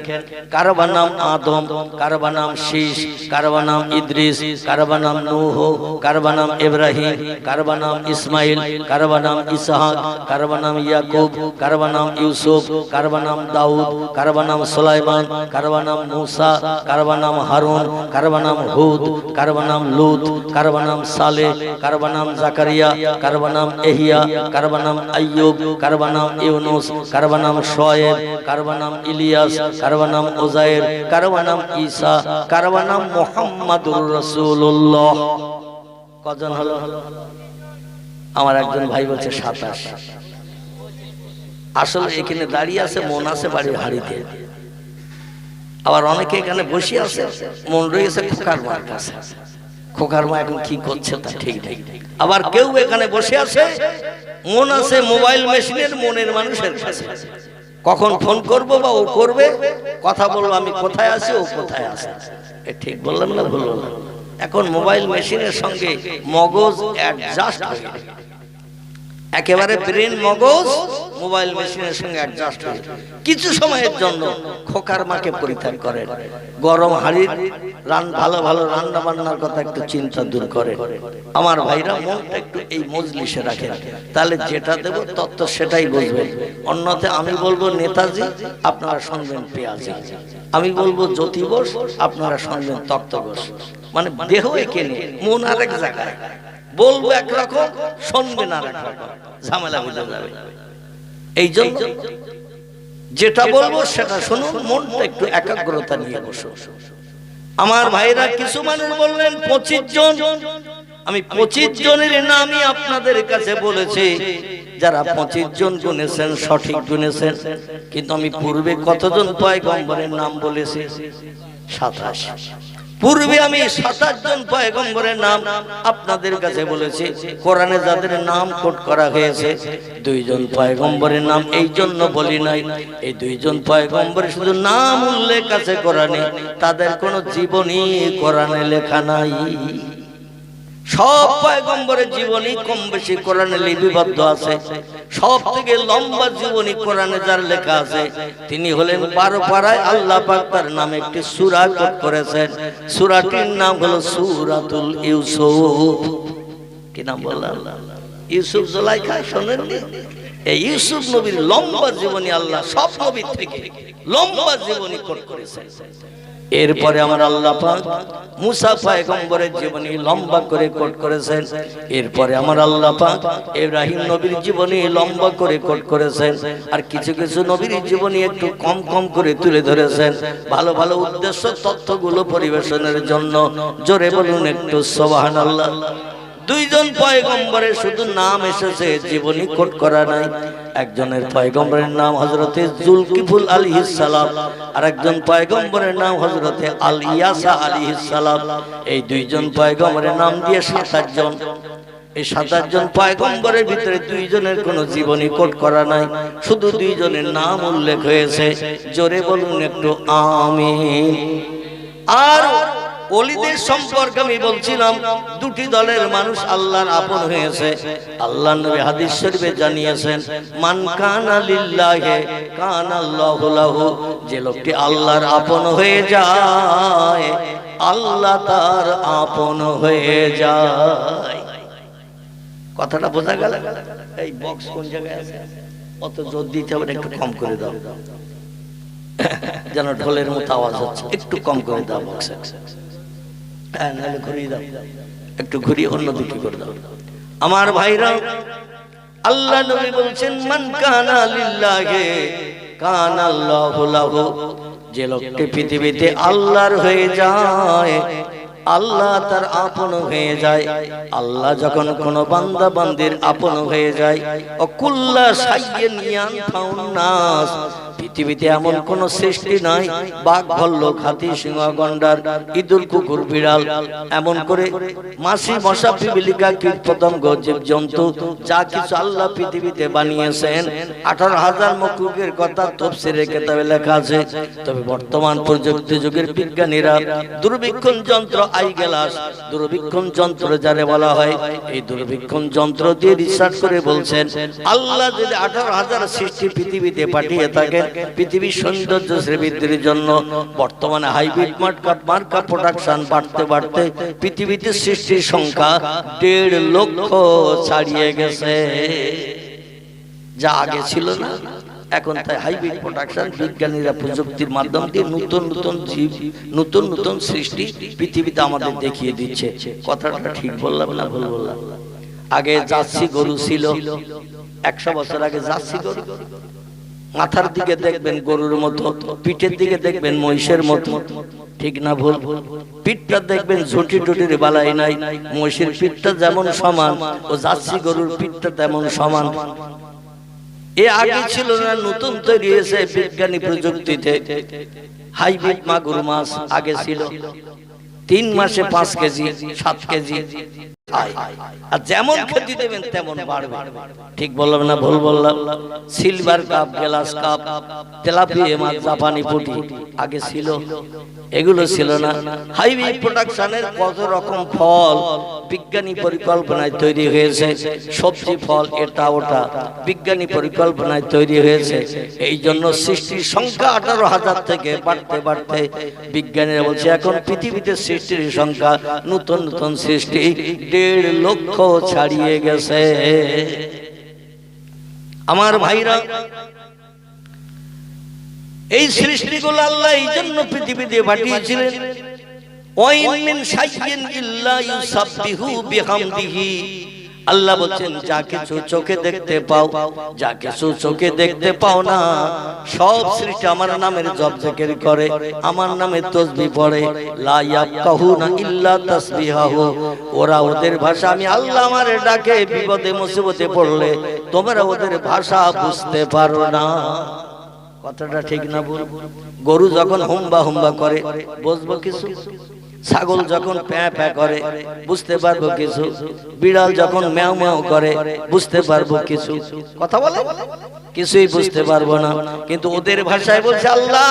কারবা নাম আদম, কারবা নাম শীষ, কারবা নাম ইদ্রিস, কারবা নাম নূহ, কারবা নাম ইব্রাহিম, কারবা নাম ইসমাইল, কারবা নাম ইসহাক, কারবা নাম ইয়াকুব, কারবা নাম ইউসুফ, কারবা নাম দাউদ, কারবা নাম সুলাইমান, কারবা নাম মূসা, কারবা নাম হারুন, কারবা নাম হুদ, কারবা নাম লূত, কারবা নাম সালেহ, কারবা নাম জাকারিয়া, কারবা নাম এহিয়া, কারবা নাম আইয়ুব, কারবা নাম ইউনুস, কারবা নাম শোয়েব, কারবা নাম ইলিয়াস, কারবা নাম উযায়ের, কারবা নাম ঈসা, কারবা নাম মুহাম্মাদুর রাসূলুল্লাহ। কজন হলো? আমার একজন ভাই বলছে 27। আসলে এখানে দাঁড়িয়ে আছে, মন আছে বাড়ির হাড়িতে। আবার অনেকে এখানে বসে আছে, মন রয়েছে খোকার মার কাছে। খোকার মা এখন কি করছে তা ঠিক নেই। আবার কেউ এখানে বসে আছে, মন আছে মোবাইল মেশিনের মনের মানুষের কাছে। কখন ফোন করব বা ও করবে, কথা বলবো আমি কোথায় আছি, ও কোথায় আছে। ঠিক বললাম না ভুল বললাম? এখন মোবাইল মেশিনের সঙ্গে মগজ অ্যাডজাস্ট হয়ে গেছে। একেবারে ব্রেন মগজ মোবাইল মেশিনের সঙ্গে অ্যাডজাস্ট হয়ে কিছু সময়ের জন্য খোকার মাকে পরিত্যাগ করেন। গরম হাড়ির ভালো ভালো রান্না বান্নার কথা একটু চিন্তা দূর করে। আমার ভাইরা, মনটা একটু এই মজলিসে রাখেন, তাহলে যেটা দেব তত্ত্ব সেটাই বুঝবেন। অন্যথায় আমি বলবো নেতাজি, আপনারা শুনবেন পেঁয়াজি। আমি বলবো জ্যোতি বোস, আপনারা শুনবেন তত্ত্ব বোস। মানে দেহ একে নিয়ে, মন আরেক জায়গায়। বলবো একরকম, শুনবেন আর একরকম, ঝামেলা হয়ে যাবে। এই জন্য যেটা বলবো সেটা শুনুন, মনটা একটু একাগ্রতা নিয়ে বসুন। আমার ভাইরা, কিছু মানুষ বললেন 25 জন। আমি 25 জনের নামই আপনাদের কাছে বলেছি। যারা 25 জন গুনেছেন সঠিক গুনেছেন, কিন্তু আমি পূর্বে কতজন পয়গম্বরের নাম বলেছি? 27। পূর্বে আমি 27 জন পয়গম্বরের নাম আপনাদের কাছে বলেছি। কোরআনে যাদের নাম কোট করা হয়েছে, 2 জন পয়গম্বরের নাম এই জন্য বলি নাই, এই 2 জন পয়গম্বরের শুধু নাম উল্লেখ আছে কোরআনে, তাদের কোনো জীবনী কোরআনে লেখা নাই। সব পয়গম্বরের জীবনী কম বেশি কোরআনে লিপিবদ্ধ আছে। সব থেকে লম্বা জীবনী কোরআনে যার লেখা আছে তিনি হলেন 12 পারায় আল্লাহ পাক তার নামে একটি সূরা কোট করেছেন। সূরাটির নাম হলো সূরাতুল ইউসুফ। কি নাম বললাম? ইউসুফ জুলাইখা। শোনেননি? এই ইউসুফ নবীর লম্বা জীবনী আল্লাহ সব নবীর থেকে লম্বা জীবনী কোট করেছেন। এরপরে আমার আল্লাহ পাক মুসা পয়গম্বরের জীবনী লম্বা করে কোট করেছেন। এরপরে আমার আল্লাহ পাক ইব্রাহিম নবীর জীবনী লম্বা করে কোট করেছেন। আর কিছু কিছু নবীর জীবনী একটু কম কম করে তুলে ধরেছেন ভালো ভালো উদ্দেশ্য তথ্যগুলো পরিবেশনের জন্য। জোরে বলুন একটু সুবহানাল্লাহ। দুইজন পয়গম্বরের শুধু নাম এসেছে, জীবনী কোট করা নাই। একজনের পয়গম্বরের নাম হযরতে জুলকিফুল আলাইহিস সালাম, আর একজন পয়গম্বরের নাম হযরতে আলিয়াসা আলাইহিস সালাম। এই দুইজন পয়গম্বরের নাম দিয়ে 27 জন। এই 27 জন পয়গম্বরের ভিতরে দুইজনের কোনো জীবনী কোট করা নাই, শুধু দুইজনের নাম উল্লেখ হয়েছে। জোরে বলুন একটু আমিন। আর ওলিদের সম্পর্কে আমি বলছিলাম, দুটি দলের মানুষ আল্লাহর আপন হয়েছে। আল্লাহর নবী হাদিস শরীফে জানিয়েছেন, মান কানা লিল্লাহি কানাল্লাহু লাহু। যে লোকটি আল্লাহর আপন হয়ে যায় আল্লাহ তার আপন হয়ে যায়। কথাটা বোঝা গেল? এই বক্স কোন জায়গায় আছে? অত জোর দিতে হবে, একটু কম করে দাও, যেন ঢোলের মতো আওয়াজ হচ্ছে। একটু কম করে দাও বক্সে। ঘুরিয়ে দাও, একটু ঘুরিয়ে অন্যদিকে করে দাও। আমার ভাইরা, আল্লাহ নবী বলছেন, মান কানা লিল্লাহি কানাল্লাহু লাহু। যে লোকটি পৃথিবীতে আল্লাহর হয়ে যায় আল্লাহ তার আপন হয়ে যায়। আল্লাহ যখন কোন বান্দা বান্দির আপন হয়ে যায়, অকুল্লা সাইয়্যিন ইয়ানফাউন নাস। পৃথিবীতে এমন কোন সৃষ্টি নাই, বাঘ ভাল্লুক হাতি সিংহ গন্ডার ইঁদুর কুকুর বিড়াল, এমন করে মাছি মশা পিপিলিকা কীট পতঙ্গ জীব জন্তু যা কিছু আল্লাহ পৃথিবীতে বানিয়েছেন 18,000 মখলুকের কথা তাফসীরে কিতাবে লেখা আছে। তবে বর্তমান প্রযুক্তি যুগের বিজ্ঞানীরা দূরবীক্ষণ যন্ত্র আইগ্লাস, দূরবীক্ষণ যন্ত্র যারে বলা হয়, এই দূরবীক্ষণ যন্ত্র দিয়ে রিসার্চ করে বলছেন, আল্লাহ যদি 18,000 সৃষ্টি পৃথিবীতে পাঠিয়ে থাকেন পৃথিবীর সৌন্দর্য শ্রীবৃদ্ধির জন্য, বর্তমানে হাইব্রিড মার্কা প্রোডাকশন বাড়তে বাড়তে পৃথিবীতে সৃষ্টির সংখ্যা 1.5 লক্ষ ছাড়িয়ে গেছে। যা আগে ছিল না, এখন তাই হাইব্রিড প্রোডাকশন, বিজ্ঞানীরা প্রযুক্তির মাধ্যম দিয়ে নতুন নতুন জীব, নতুন নতুন সৃষ্টি পৃথিবীতে আমাদের দেখিয়ে দিচ্ছে। কথাটা ঠিক বললাম না ভুল বললাম? আগে জার্সি গরু ছিল, 100 বছর আগে জার্সি গরু, মাথার দিকে দেখবেন গরুর মতো, পিঠের দিকে দেখবেন মহিষের মতো, ঠিক না ভুল? পিঠটা দেখবেন ঝুটি টুটির বালাই নাই, মহিষের পিঠটা যেমন সমান ও জার্সি গরুর পিঠটা তেমন সমান। এ আগে ছিল না, নতুন তৈরি হয়েছে বিজ্ঞানী প্রযুক্তিতে। হাইব্রিড মাগুর মাছ আগে ছিল 3 মাসে 5 কেজি 7 কেজি, আর যেমন খেতে দেবেন তেমন বাড়বে। ঠিক বললাম না ভুল বললাম? Silver cup, glass cup, tilapia মাছ, জাপানি পুঁটি আগে ছিল, এগুলো ছিল না। হাইব্রিড প্রোডাকশনের কত রকম ফল বিজ্ঞানী পরিকল্পনায় তৈরি হয়েছে, সবজি ফল এটা ওটা বিজ্ঞানী পরিকল্পনায় তৈরি হয়েছে। এই জন্য সৃষ্টির সংখ্যা 18,000 থেকে বাড়তে বাড়তে বিজ্ঞানীরা বলছে এখন পৃথিবীতে সৃষ্টির সংখ্যা নতুন নতুন সৃষ্টি 1.5 লক্ষ ছাড়িয়ে গেছে। আমার ভাইরা, এই সৃষ্টিগুলো আল্লাহ এই জন্য পৃথিবীতে পাঠিয়েছিলেন, ওয়াইন মিন শাইইন ইল্লা ইউসাব্বিহু বিহামদিহি। আল্লাহ বলেন যা কিছু চোখে দেখতে পাও, যা কিছু চোখে দেখতে পাও না, সব সৃষ্টি আমার নামের জপ জিকির করে, আমার নামে তাসবিহ পড়ে। লা ইয়াফকাহুনা ইল্লা তাসবিহাহু। ওরা ওদের ভাষা, আমি আল্লাহ আমারে ডাকে বিপদে মুসিবতে পড়লে তোমরা ওদের ভাষা বুঝতে পারো না। কথাটা ঠিক না ভুল? গরু যখন হুম্বা হুম্বা করে বুঝবো কিছু? ছাগল যখন প্যাঁ প্যাঁ করে বুঝতে পারবো কিছু, বিড়াল যখন ম্যাও ম্যাও করে বুঝতে পারবো কিছু, কথা বলে কিছুই বুঝতে পারবো না। কিন্তু ওদের ভাষায় বলছে আল্লাহ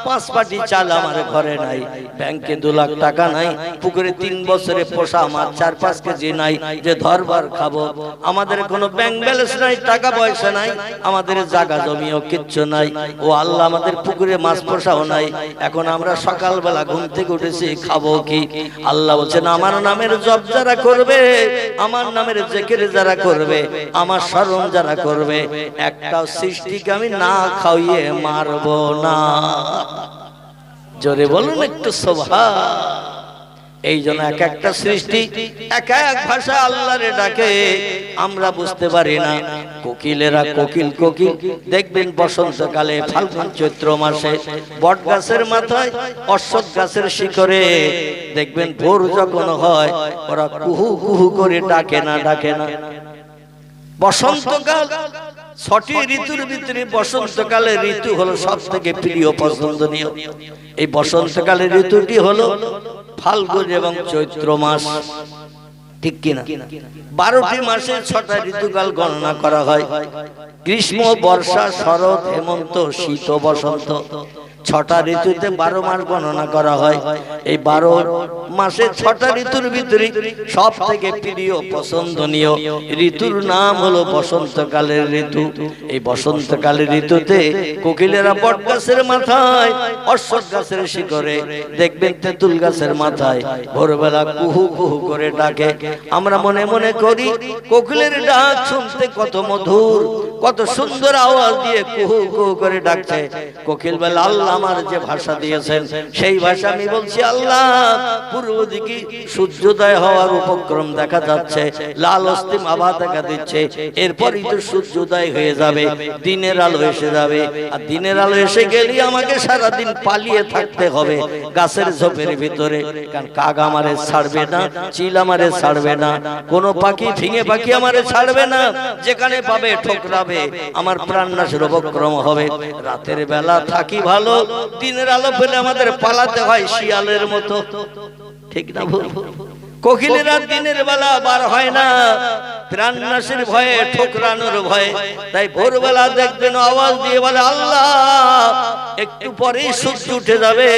5 পাটি চাল আমার ঘরে নাই, ব্যাংকে 2 লাখ টাকা নাই, পুকুরে 3 বছরে পোষা মাছ 4-5 কেজি নাই যে ধরবার খাবো, আমাদের কোনো ব্যাংক ব্যালেন্স নাই, টাকা পয়সা নাই, আমাদের জায়গা জমিও কিচ্ছু নাই। ও আল্লাহ আমাদের পুকুরে মাছ পোষাও নাই, এখন আমরা সকালবেলা ঘুম থেকে উঠেছি খাবো কি? আল্লাহ বলছেন আমার নামের জপ যারা করবে, আমার নামের জিকির যারা করবে, আমার স্মরণ যারা করবে, একটা সৃষ্টিকে আমি না খাইয়ে মারবো না। জোরে বলুন একটু সুবহান। এই জন্য এক একটা সৃষ্টি এক এক ভাষা আল্লাহরে ডাকে, আমরা বুঝতে পারি না। কোকিলেরা কোকিল কোকিল দেখবেন বসন্তকালে ফাল্গুন চৈত্র মাসে বট গাছের মাথায় অশ্বত্থ গাছের শিখরে দেখবেন ভোর যখন হয় ওরা কুহু কুহু করে ডাকে না, ডাকে না। বসন্তকাল 6টি ঋতুর ভিতরে বসন্তকালের ঋতু হলো সব থেকে প্রিয় পছন্দনীয়। এই বসন্তকালের ঋতুটি হলো ফাল্গুন এবং চৈত্র মাস, ঠিক কিনা? 12টি মাসে 6টা ঋতুকাল গণনা করা হয়। গ্রীষ্ম, বর্ষা, শরৎ, হেমন্ত, শীত, বসন্ত, 6টা ঋতুতে 12 মাস গণনা করা হয়। এই 12 মাসে 6টা ঋতুর ভিতরে সব থেকে প্রিয় পছন্দনীয় ঋতুর নাম হলো বসন্তকালের ঋতু। এই বসন্তকালের ঋতুতে কোকিলেরা বট গাছের মাথায় অশ্বত্থ গাছের শিখরে দেখবেন তেঁতুল গাছের মাথায় ভোরবেলা কুহু কুহু করে ডাকে। আমরা মনে মনে করি কোকিলের ডাক শুনতে কত মধুর, কত সুন্দর আওয়াজ দিয়ে কুহু কুহু করে ডাকছে। কোকিল বলে আল্লাহ আমার যে ভাষা দিয়েছেন সেই ভাষা আমি বলছি আল্লাহ। পূর্ব দিকে সূর্যোদয় হওয়ার উপক্রম দেখা যাচ্ছে, লাল অস্তিম আভা দেখা দিচ্ছে, এরপরই তো সূর্যোদয় হয়ে যাবে, দিনের আলো এসে যাবে। আর দিনের আলো এসে গেলেই আমাকে সারাদিন পালিয়ে থাকতে হবে গাছের ঝোপের ভিতরে, কারণ কাক আমারে ছাড়বে না, চিল আমারে ছাড়বে না, কোনো পাখি ফিঙে পাখি আমারে ছাড়বে না, যেখানে পাবে ঠোকরাবে, আমার প্রাণ নাশের উপক্রম হবে। রাতের বেলা থাকি ভালো, দিনের আলো পেলে আমাদের পালাতে হয় শিয়ালের মতো, ঠিক না ভুল? কোকিলেরা দিনের বেলা বার হয় না প্রাণ নাশের ভয়ে, ঠোকরানোর ভয়ে। তাই ভোরবেলা দেখবেন আওয়াজ দিয়ে বলে আল্লাহ একটু পরেই সূর্য উঠে যাবে,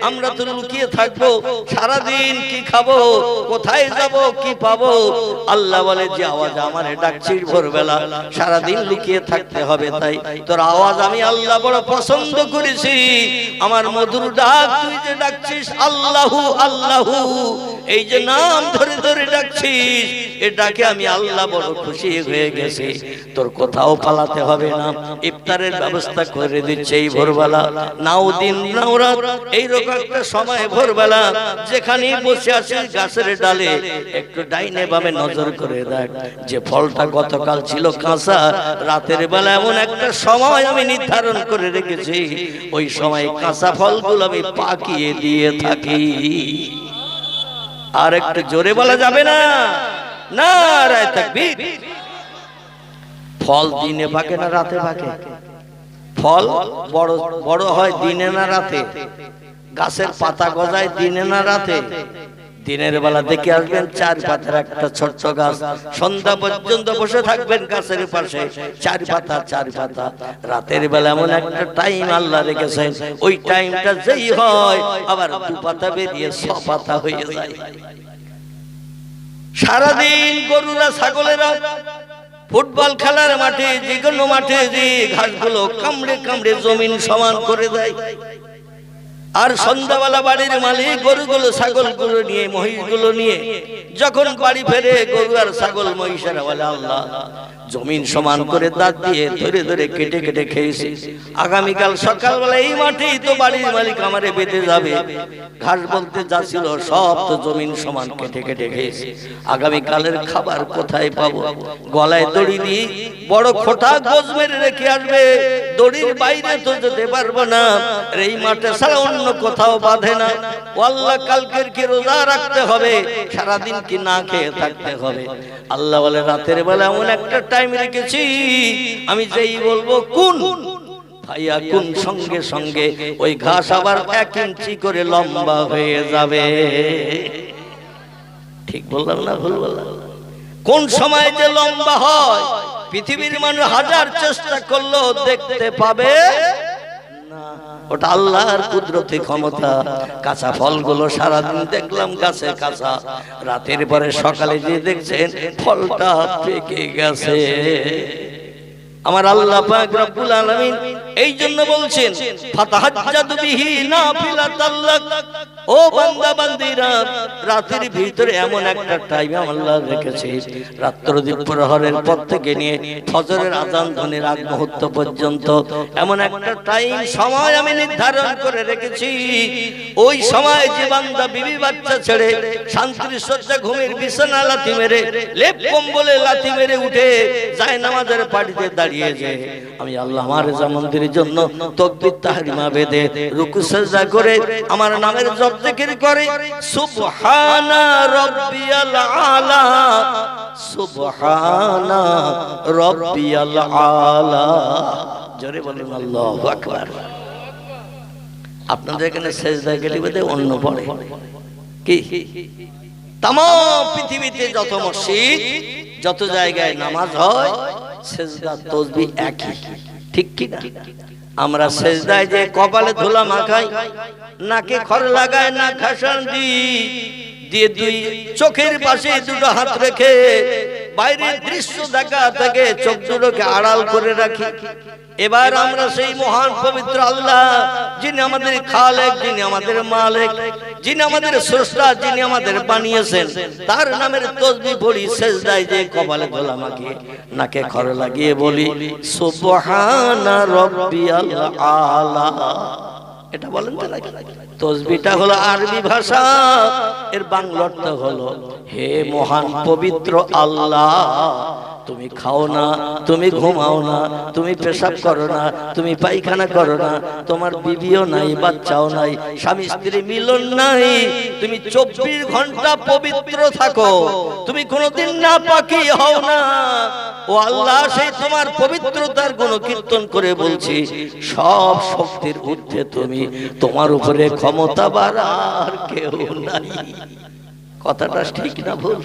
আমরা তো লুকিয়ে থাকবো, সারাদিন কি খাবো, কোথায় যাব, কি পাবো? আল্লাহ বলে যে আওয়াজ আমারে ডাকছিস ভোরবেলা, সারাদিন লুকিয়ে থাকতে হবে, তাই তোর আওয়াজ আমি আল্লাহ বড় পছন্দ করেছি। আমার মধুর ডাক তুই যে ডাকছিস আল্লাহু আল্লাহু, এই যে নাম ধরে ধরে ডাকছিস, এ ডাকে আমি আল্লাহ বড় খুশি হয়ে গেছি। তোর কোথাও পালাতে হবে না, ইফতারের ব্যবস্থা করে দিচ্ছে এই ভোরবেলা। নাও দিন নাও রাত, এইরকম একটা সময় ভোরবেলা যেখানেই বসে আছিস গাছের ডালে একটু ডাইনে বামে নজর করে দেখ, যে ফলটা গতকাল ছিল কাঁচা, রাতের বেলা এমন একটা সময় আমি নির্ধারণ করে রেখেছি, ওই সময় কাঁচা ফলগুলো আমি পাকিয়ে দিয়ে থাকি। আর একটু জোরে বলা যাবে না? নারায়ে তাকবীর। ফল দিনে পাকে না রাতে পাকে? ফল বড় বড় হয় দিনে না রাতে? গাছের পাতা গজায় দিনে না রাতে? দিনের বেলা দেখে আসবেন 4 পাতার একটা ছোট্ট গাছ, সন্ধ্যা পর্যন্ত বসে থাকবেন গাছের পাশে, 4 পাতা 4 পাতা। রাতের বেলা এমন একটা টাইম আল্লাহ রেখেছেন, ওই টাইমটা যেই হয় আবার 2 পাতা বেরিয়ে 6 পাতা হয়ে যায়। সারাদিন গরুরা ছাগলেরা ফুটবল খেলার মাঠে, যে কোনো মাঠে যে ঘাসগুলো কামড়ে কামড়ে জমিন সমান করে দেয়। আর সন্ধ্যাবেলা বাড়ির মালিক গরুগুলো ছাগলগুলো নিয়ে, মহিষগুলো নিয়ে যখন বাড়ি ফেরে, গরু আর ছাগল মহিষেরা বলে আল্লাহ জমিন সমান করে দাঁত দিয়ে ধরে ধরে কেটে কেটে খেয়েছি, আগামীকাল সকালবেলা এই মাঠেই তো বাড়ির মালিক আমারে বেঁধে যাবে, ঘাস বলতে যা ছিল সব তো জমিন সমান কেটে কেটে খেয়েছি, আগামীকালের খাবার কোথায় পাবো? গলায় দড়ি দিয়ে বড় খোটা গোজ মেরে রেখে আসবে, দড়ির বাইরে তো যেতে পারবো না, এই মাঠে ছাড়া অন্য কোথাও বাঁধে না। ও আল্লাহ কালকের কি রোজা রাখতে হবে, সারাদিন কি না খেয়ে থাকতে হবে? আল্লাহ বলে রাতের বেলা এমন একটা টাইম রেখেছি, আমি যেই বলবো কোন ভাইয়া কোন সঙ্গে সঙ্গে ওই ঘাস আবার 1 ইঞ্চি করে লম্বা হয়ে যাবে। ঠিক বললাম না ভুল বললাম? কোন সময় যে লম্বা হয় পৃথিবীর মানুষ হাজার চেষ্টা করলেও দেখতে পাবে না। ওটা আল্লাহর কুদরতি ক্ষমতা। কাঁচা ফলগুলো সারাদিন দেখলাম গাছে কাঁচা, রাতের পরে সকালে যে দেখছেন ফলটা পেকে গেছে। আমার আল্লাহ পাক রব্বুল আলামিন এই জন্য বলছেন ফাতাহাজ্জাদু বিহি নাফিলাতাল লাক। ও বান্দা বান্দীরা, রাতের ভিতরে এমন একটা টাইম আল্লাহ রেখেছে, রাত্র দ্বীপ্রহরের পর থেকে নিয়ে ফজরের আযান ধ্বনির আগ মুহূর্ত পর্যন্ত এমন একটা টাইম সময় আমি নির্ধারণ করে রেখেছি। ওই সময় যে বান্দা বিবি বাচ্চা ছেড়ে শান্তির শয্যা ঘুমের বিছানা লাথি মেরে লেপ কম্বলে লাথি মেরে উঠে যায় নামাজের পাটিতে দাঁড়িয়ে যায়, আমি আল্লাহ আমার রেজা মন্দিরের জন্য তাকবীর তাহরিমা বেঁধে রুকু সিজদা করে আমার নামের জপ জিকির করে সুবহানা রাব্বিয়াল আলা, সুবহানা রাব্বিয়াল আলা। জোরে বলুন আল্লাহু আকবার। আপনাদের এখানে সিজদায় গেলে বোধহয় অন্য পড়ে কি? তাম পৃথিবীতে যত মসজিদ যত জায়গায় নামাজ হয় সিজদা তাসবিহ একই, ঠিক কি না? আমরা সিজদায় যে কপালে ধুলা মাখাই, নাকে খড় লাগায়, না খাসান দিয়ে দুই চোখের পাশে দুটো হাত রেখে বাইরের দৃশ্য দেখা থেকে চোখ দুটোকে আড়াল করে রাখি। এবার আমরা সেই মহান পবিত্র আল্লাহ, যিনি আমাদের খালেক, যিনি আমাদের মালিক, যিনি আমাদের স্রষ্টা, যিনি আমাদের বানিয়েছেন, তার নামের তাসবিহ পড়ি সিজদায় যে কপালে ধুলা মাখিয়ে নাকে খড় লাগিয়ে বলি সুবহানা রাব্বিয়াল আলা। এটা বলেন তো নাকি? তাসবিহটা হলো আরবি ভাষা, এর বাংলা অর্থ হলো হে মহান পবিত্র আল্লাহ, তুমি খাও না, তুমি ঘুমাও না, তুমি পেশাব করো না, তুমি পায়খানা করো না, তোমার বিবিও নাই, বাচ্চাও নাই, স্বামী স্ত্রী মিলন নাই, তুমি 24 ঘন্টা পবিত্র থাকো, তুমি কোনোদিন নাপাকি হও না। ও আল্লাহ, সেই তোমার পবিত্রতার গুণ কীর্তন করে বলছি, সব শক্তির ঊর্ধ্বে তুমি, তোমার উপরে ক্ষমতা বাড়ার কেউ নাই। কথাটা ঠিক না ভুল?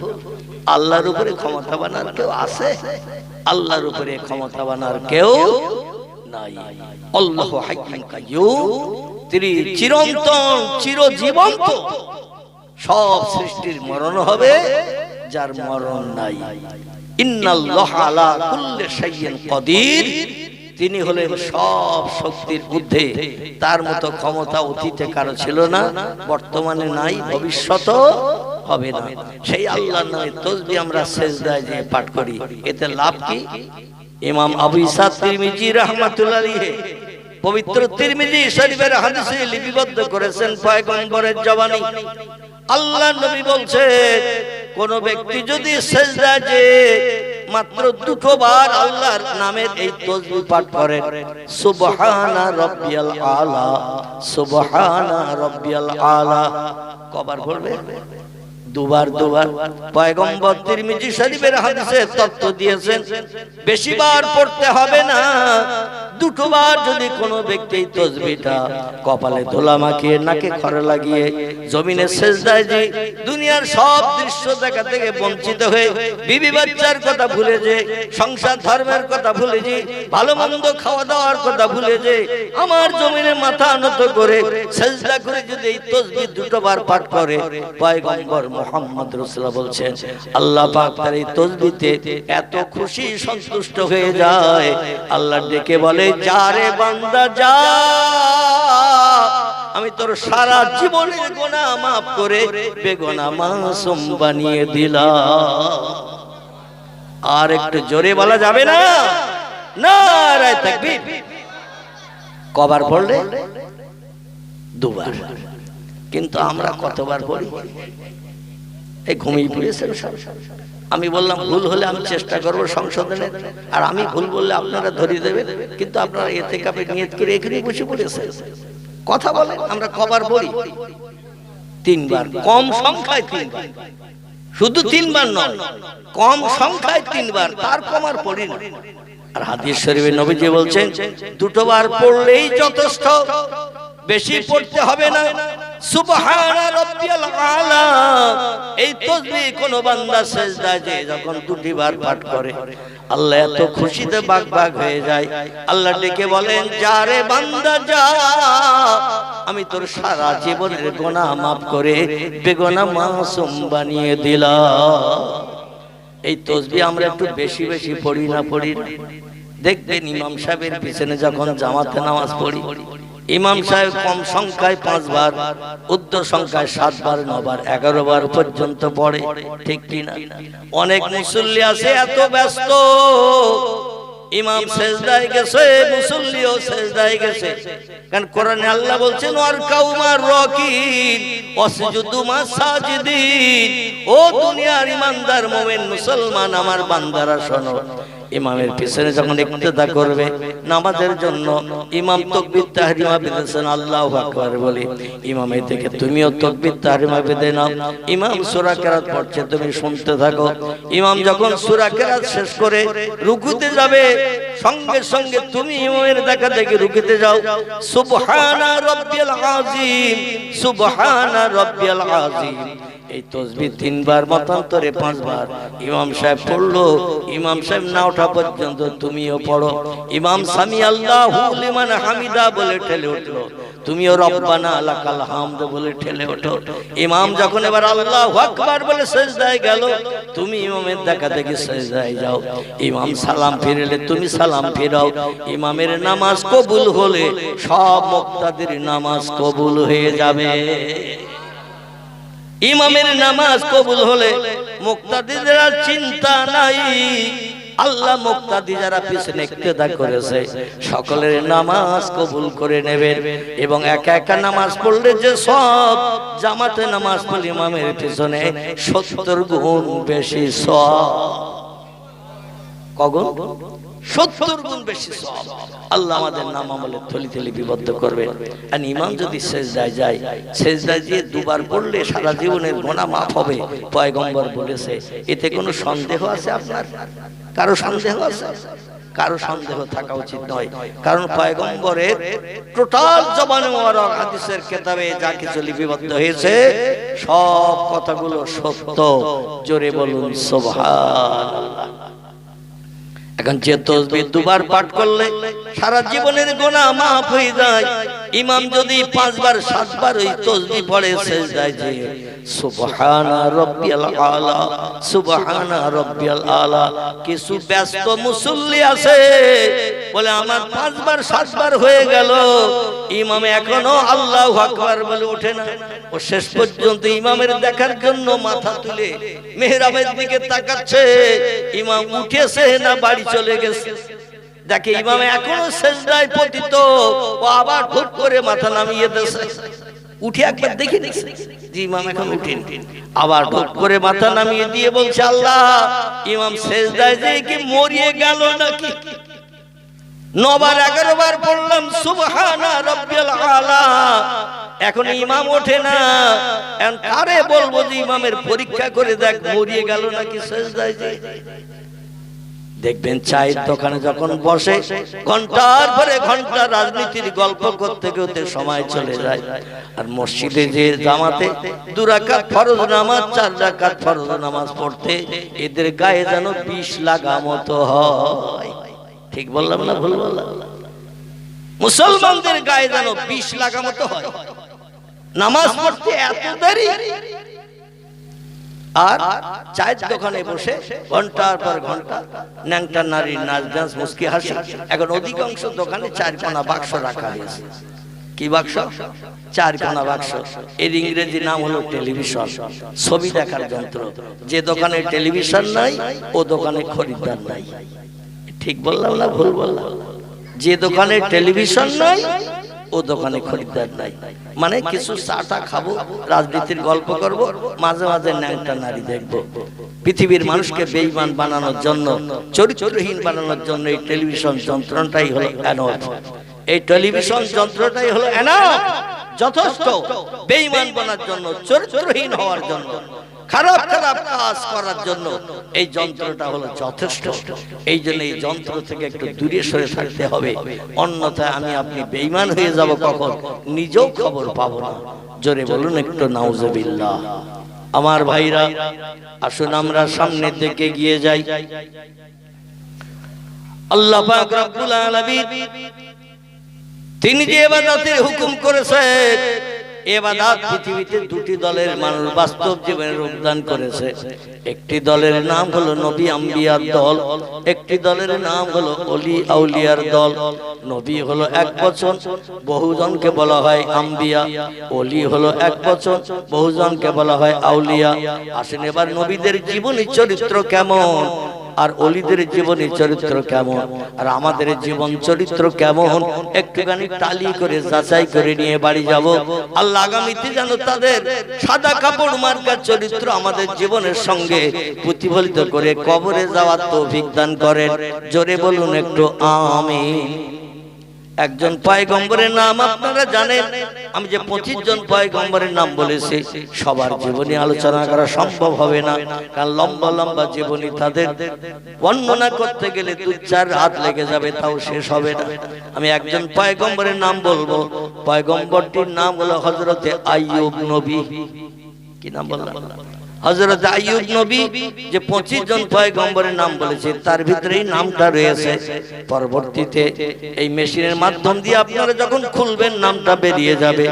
আল্লাহর উপরে ক্ষমতা বানার কেউ আছে? আল্লাহর উপরে ক্ষমতা বানার কেউ নাই। আল্লাহু হাইয়্যুন কাইয়্যুম, তিনি চিরন্তন চিরজীবন্ত। সব সৃষ্টির মরণ হবে, যার মরণ নাই। ইন্নাল্লাহা আলা কুল্লি শাইইন কাদির, তিনি হলেন সব শক্তির ঊর্ধ্বে। তার মতো ক্ষমতা অতীতে কারো ছিল না, বর্তমানে নাই, ভবিষ্যতেও হবে না। সেই আল্লাহর নামে তাসবিহ আমরা সিজদায় যে পাঠ করি, এতে লাভ কি? ইমাম আবু ঈসা তিরমিজি রাহমাতুল্লাহ আলাইহি পবিত্র তিরমিজি শরীফের হাদিসে লিপিবদ্ধ করেছেন পয়গম্বরের জবানি। আল্লাহর নবী বলছেন, কোন ব্যক্তি যদি সিজদায় যে মাত্র 2 বার আল্লাহর নামের এই তাসবিহ পাঠ করেন, সুবহানা রাব্বিয়াল আলা, সুবহানা রাব্বিয়াল আলা, কবার পড়বে? 2 বার। পয়গম্বর তিরমিজি শরীফের হাদিসে তথ্য দিয়েছেন, বেশি বার পড়তে হবে না, 2 বার যদি কোনো ব্যক্তি তাসবিহটা কপালে ধুলা মাখিয়ে নাকে খড় লাগিয়ে জমিনে সিজদায় যে দুনিয়ার সব দৃশ্য দেখা থেকে বঞ্চিত হয়ে বিবি বাচ্চার কথা ভুলে যে, সংসার ধর্মের কথা ভুলে যে, ভালো মন্দ খাওয়া দাওয়ার কথা ভুলে যে, আমার জমিনে মাথা নত করে সিজদা করে যদি এই তাসবিহ 2 বার পাঠ করে, পয়গম্বর মুহাম্মদ রাসূলুল্লাহ বলছেন, আল্লাহ পাক তার এই তাসবিহতে এত খুশি সন্তুষ্ট হয়ে যায়, আল্লাহ ডেকে বলে, যা রে বান্দা যা, আমি তোর সারা জীবনের গুনাহ মাফ করে বেগুনাহ মাসুম বানিয়ে দিলাম। আর একটু জোরে বলা যাবে না? নারায়ে তাকবীর। কবার পড়লে? 2 বার। কিন্তু আমরা কতবার পড়ি? এই ঘুমিয়ে পড়েছেন সব। আমি বললাম ভুল হলে আমি চেষ্টা করব সংশোধনের, আর আমি ভুল বললে আপনারা ধরিয়ে দেবেন। কিন্তু আপনারা ইতিকাফে নিয়ত করে এখানে বসে পড়েছেন। কথা বলেন, আমরা কবার পড়ি? 3 বার, কম সংখ্যায় 3 বার। শুধু 3 বার নয়, কম সংখ্যায় 3 বার, তার কম আর পড়ি না। আর হাদিস শরীফে নবীজি বলছেন 2 বার পড়লেই যথেষ্ট, বেশি পড়তে হবে না। সুবহানা রাব্বিয়াল আলা, এই তাসবিহ কোন বান্দা সিজদায় যে যখন 2 বার পাঠ করে, আল্লাহ এত খুশিতে বাগ হয়ে যায়। আল্লাহ ডেকে বলেন, যা রে বান্দা যা, আমি তোর সারা জীবনের গুনাহ মাফ করে বেগুনাহ মাসুম বানিয়ে দিলাম। এই তাসবিহ আমরা একটু বেশি বেশি পড়ি না? দেখবেন ইমাম সাহেবের পিছনে যখন জামাতে নামাজ পড়ি, ইমাম সাহেব কম সংখ্যায় 5 বার, উর্ধ্ব সংখ্যায় 7 বার, 9 বার, 11 বার পর্যন্ত পড়ে, ঠিক কিনা? অনেক মুসল্লি আছে এত ব্যস্ত, ইমাম সিজদায় গেছে, মুসল্লিও সিজদায় গেছে। কারণ কোরআনে আল্লাহ বলছেন, ওয়ারকাউ মার রাকিন ওয়াসজুদু মাস সাজিদিন। ও দুনিয়ার ইমানদার মুমিন মুসলমান আমার বান্দারা শোনো, ইমামের পিছনে যখন ইক্তেদা করবে নামাজের জন্য, ইমাম তাকবীর তাহরিমা বেঁধেছেন, আল্লাহু আকবার বলে, ইমামের থেকে তুমিও তাকবীর তাহরিমা বেঁধে নাও। ইমাম সূরা কেরাত পড়ছে, তুমি শুনতে থাকো। ইমাম যখন সূরা কেরাত শেষ করে রুকুতে যাবে, সঙ্গে সঙ্গে তুমি ইমামের দেখা দেখে রুকুতে যাও। সুবহানা রাব্বিয়াল আযীম, সুবহানা রাব্বিয়াল আযীম। এই তাসবিহ 3 বার মতান্তরে 5 বার ইমাম সাহেব পড়লো, ইমাম সাহেব না ওঠা পর্যন্ত তুমিও পড়ো। ইমাম সামি আল্লাহু লিমান হামিদা বলে ঠেলে উঠলো, তুমিও রব্বানা লাকাল হামদ বলে ঠেলে ওঠো। ইমাম যখন এবার আল্লাহু আকবার বলে সিজদায় গেল, তুমি ইমামের দেখা দেখে সিজদায় যাও। ইমাম সালাম ফিরলে তুমি সালাম ফিরাও। ইমামের নামাজ কবুল হলে সব মুক্তাদির নামাজ কবুল হয়ে যাবে। ইমামের নামাজ কবুল হলে মুক্তাদিদের আর চিন্তা নাই। আল্লাহ মুক্তাদি যারা পিছনে ইক্তেদা করেছে সকলের নামাজ কবুল করে নেবেন। এবং একা একা নামাজ পড়লে যে সব, জামাতে নামাজ পড়লে ইমামের পিছনে 70 গুণ বেশি সওয়াব। কগুণ? 70 গুণ বেশি সওয়াব। আল্লাহ আমাদের নাম আমলে থলি থলি বিবদ্ধ করবে। আর ইমাম যদি সিজদায় যায়, সিজদায় গিয়ে 2 বার পড়লে সারা জীবনের গুনাহ maaf হবে, পয়গম্বর বলেছে। এতে কোনো সন্দেহ আছে আপনার? কারো সন্দেহ আছে? কারো সন্দেহ থাকা উচিত নয়। কারণ পয়গম্বরের টোটাল জবানে মোবারক হাদিসের কিতাবে যা কিছু লিপিবদ্ধ হয়েছে সব কথাগুলো সত্য। জোরে বলুন সুবহানাল্লাহ। এখন যে তাসবিহ 2 বার পাঠ করলে সারা জীবনের গুনাহ maaf হয়ে যায়, ইমাম যদি 5 বার 7 বার ওই তাসবিহ পড়ে সিজদায় যে সুবহানা রাব্বিয়াল আলা, সুবহানা রাব্বিয়াল আলা। কিছু ব্যস্ত মুসল্লি আছে বলে আমার 5 বার 7 বার হয়ে গেল, ইমাম এখনো আল্লাহু আকবার বলে ওঠে না। ও শেষ পর্যন্ত ইমামের দেখার জন্য মাথা তুলে মেহরাবের দিকে তাকাচ্ছে, ইমাম উঠেছে না বাড়ি চলে গেছে। দেখে ইমাম এখনো সিজদায় পতিত, ও আবার হুট করে মাথা নামিয়ে দিয়েছে। উঠে একবার দেখে নিছে যে ইমাম এখন উঠেনি, আবার হুট করে মাথা নামিয়ে দিয়ে বলছে, আল্লাহ ইমাম সিজদায় যে কি মরিয়ে গেল নাকি? 9 বার 11 বার পড়লাম সুবহানা রাব্বিয়াল আলা, এখন ইমাম ওঠে না। এখন কারে বলবো যে ইমামের পরীক্ষা করে দেখ মরিয়ে গেল নাকি সিজদায় যে? দেখবেন চায়ের দোকানে যখন বসে ঘন্টার পরে ঘন্টা রাজনীতির গল্প করতে করতে সময় চলে যায়। আর মসজিদে যে জামাতে 2 রাকাত ফরজ নামাজ, 4 রাকাত ফরজ নামাজ পড়তে এদের গায়ে যেন বিষ লাগা মতো হয়। ঠিক বললাম না ভুল বললাম? মুসলমানদের গায়ে যেন বিষ লাগা মতো হয়, নামাজ পড়তে এত দেরি। আর চায়ের দোকানে বসে ঘন্টার পর ঘন্টা ন্যাংটা নারীর নাচ ডান্স মুস্কি হাসি। এখন অধিকাংশ দোকানে 4 কোনা বাক্স রাখা হয়েছে। কি বাক্স? 4 কোনা বাক্স। এর ইংরেজি নাম হলো টেলিভিশন, ছবি দেখার যন্ত্র। যে দোকানে টেলিভিশন নাই ও দোকানে খরিদ্দার নাই। ঠিক বললাম না ভুল বললাম? যে দোকানে টেলিভিশন নাই ও দোকানে খরিদ্দার নাই। মানে কিছু চাটা খাবো, রাজনীতির গল্প করব, মাঝে মাঝে ন্যাংটা নারী দেখবো। পৃথিবীর মানুষকে বেঈমান বানানোর জন্য, চরিত্রহীন বানানোর জন্য এই টেলিভিশন যন্ত্রটাই হলো এনাফ। এই টেলিভিশন যন্ত্রটাই হলো এনাফ, যথেষ্ট বেঈমান বানার জন্য, চরিত্রহীন হওয়ার জন্য। খারাপ খারাপ কাজ করার জন্য এই যন্ত্রটা হলো যথেষ্ট। এই জন্য এই যন্ত্র থেকে একটু দূরে সরে থাকতে হবে, অন্যথায় আমি আপনি বেঈমান হয়ে যাব, কখন নিজেও খবর পাবো না। জোরে বলুন একটু নাউজুবিল্লাহ। আমার ভাইরা, আসুন আমরা সামনের দিকে গিয়ে যাই। আল্লাহ পাক রব্বুল আলামিন তিনি যে ইবাদতের হুকুম করেছেন, ইবাদত পৃথিবীতে দুটি দলের মানুষ বাস্তব জীবনে রূপদান করেছে। একটি দলের নাম হলো নবী আম্বিয়ার দল, একটি দলের নাম হলো ওলি আউলিয়ার দল। নবী হলো এক বচন, বহুজনকে বলা হয় আম্বিয়া। ওলি হলো এক বচন, বহুজনকে বলা হয় আউলিয়া। আসেন এবার নবীদের জীবনী চরিত্র কেমন, আর ওলিদের জীবনী চরিত্র কেমন, আর আমাদের জীবন চরিত্র কেমন, একটুখানি টালি করে যাচাই করে নিয়ে বাড়ি যাব। আল্লাহ আগামীতে যেন তাদের সাদা কাপড় মার্কার চরিত্র আমাদের জীবনের সঙ্গে প্রতিফলিত করে কবরে যাওয়ার তৌফিক দান করেন। জোরে বলুন একটু আমিন। একজন পয়গম্বরের নাম আপনারা জানেন। আমি যে 25 জন পয়গম্বরের নাম বলেছি, সবার জীবনী আলোচনা করা সম্ভব হবে না, কারণ লম্বা লম্বা জীবনী তাদের বর্ণনা করতে গেলে 2-4 রাত লেগে যাবে, তাও শেষ হবে না। আমি একজন পয়গম্বরের নাম বলবো। পয়গম্বরটির নাম হলো হযরতে আইয়ুব নবী। কি নাম বললাম? হযরত আইয়ুব নবী। যে 25 জন পয়গম্বরের নাম বলেছে, তার ভিতরে এই নামটা রয়েছে। পরবর্তীতে এই মেশিনের মাধ্যম দিয়ে আপনারা যখন খুলবেন নামটা বেরিয়ে যাবে।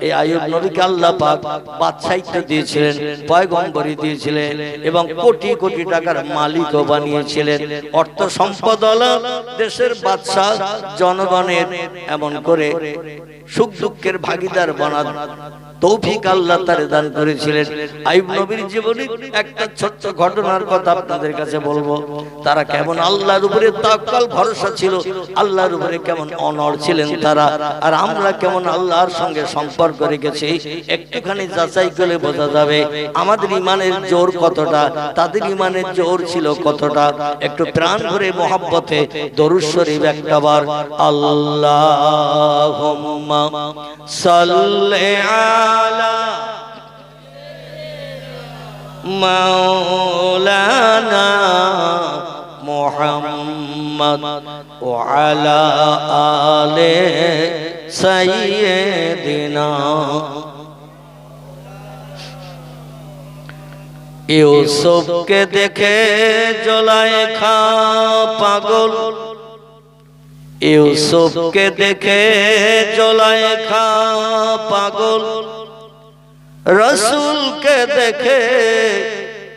এই আইয়ুব নবীকে আল্লাহ পাক বাদশাহিত্ব দিয়েছিলেন, পয়গম্বরী দিয়েছিলেন, এবং কোটি কোটি টাকার মালিকও বানিয়েছিলেন। অর্থ সম্পদ হলো দেশের বাদশা, জনগণের এমন করে সুখ দুঃখের ভাগিদার বানান তৌফিক আল্লাহ তারে দান করেছিলেন। আইয়ুব নবীর জীবনে একটা ছোট্ট ঘটনার কথা আপনাদের কাছে বলবো। তারা কেমন আল্লাহর উপরে তাওয়াক্কুল ভরসা ছিল, আল্লাহর উপরে কেমন অনড় ছিলেন তারা, আর আমরা কেমন আল্লাহর সঙ্গে সম্পর্ক রেখেছি, একটুখানি যাচাই করে বোঝা যাবে আমাদের ঈমানের জোর কতটা, তাদের ঈমানের জোর ছিল কতটা। একটু প্রাণ ভরে মহব্বতে দরুদ শরীফ একটাবার আল্লাহুম্মা সাল্লি আলা মাওলানা মুহাম্মদ ওয়া আলা আলি সাইয়্যিদিনা। ইউসুফকে দেখে জুলাইখা পাগল, ইউসুফকে দেখে জুলাইখা পাগল, রাসূলকে দেখে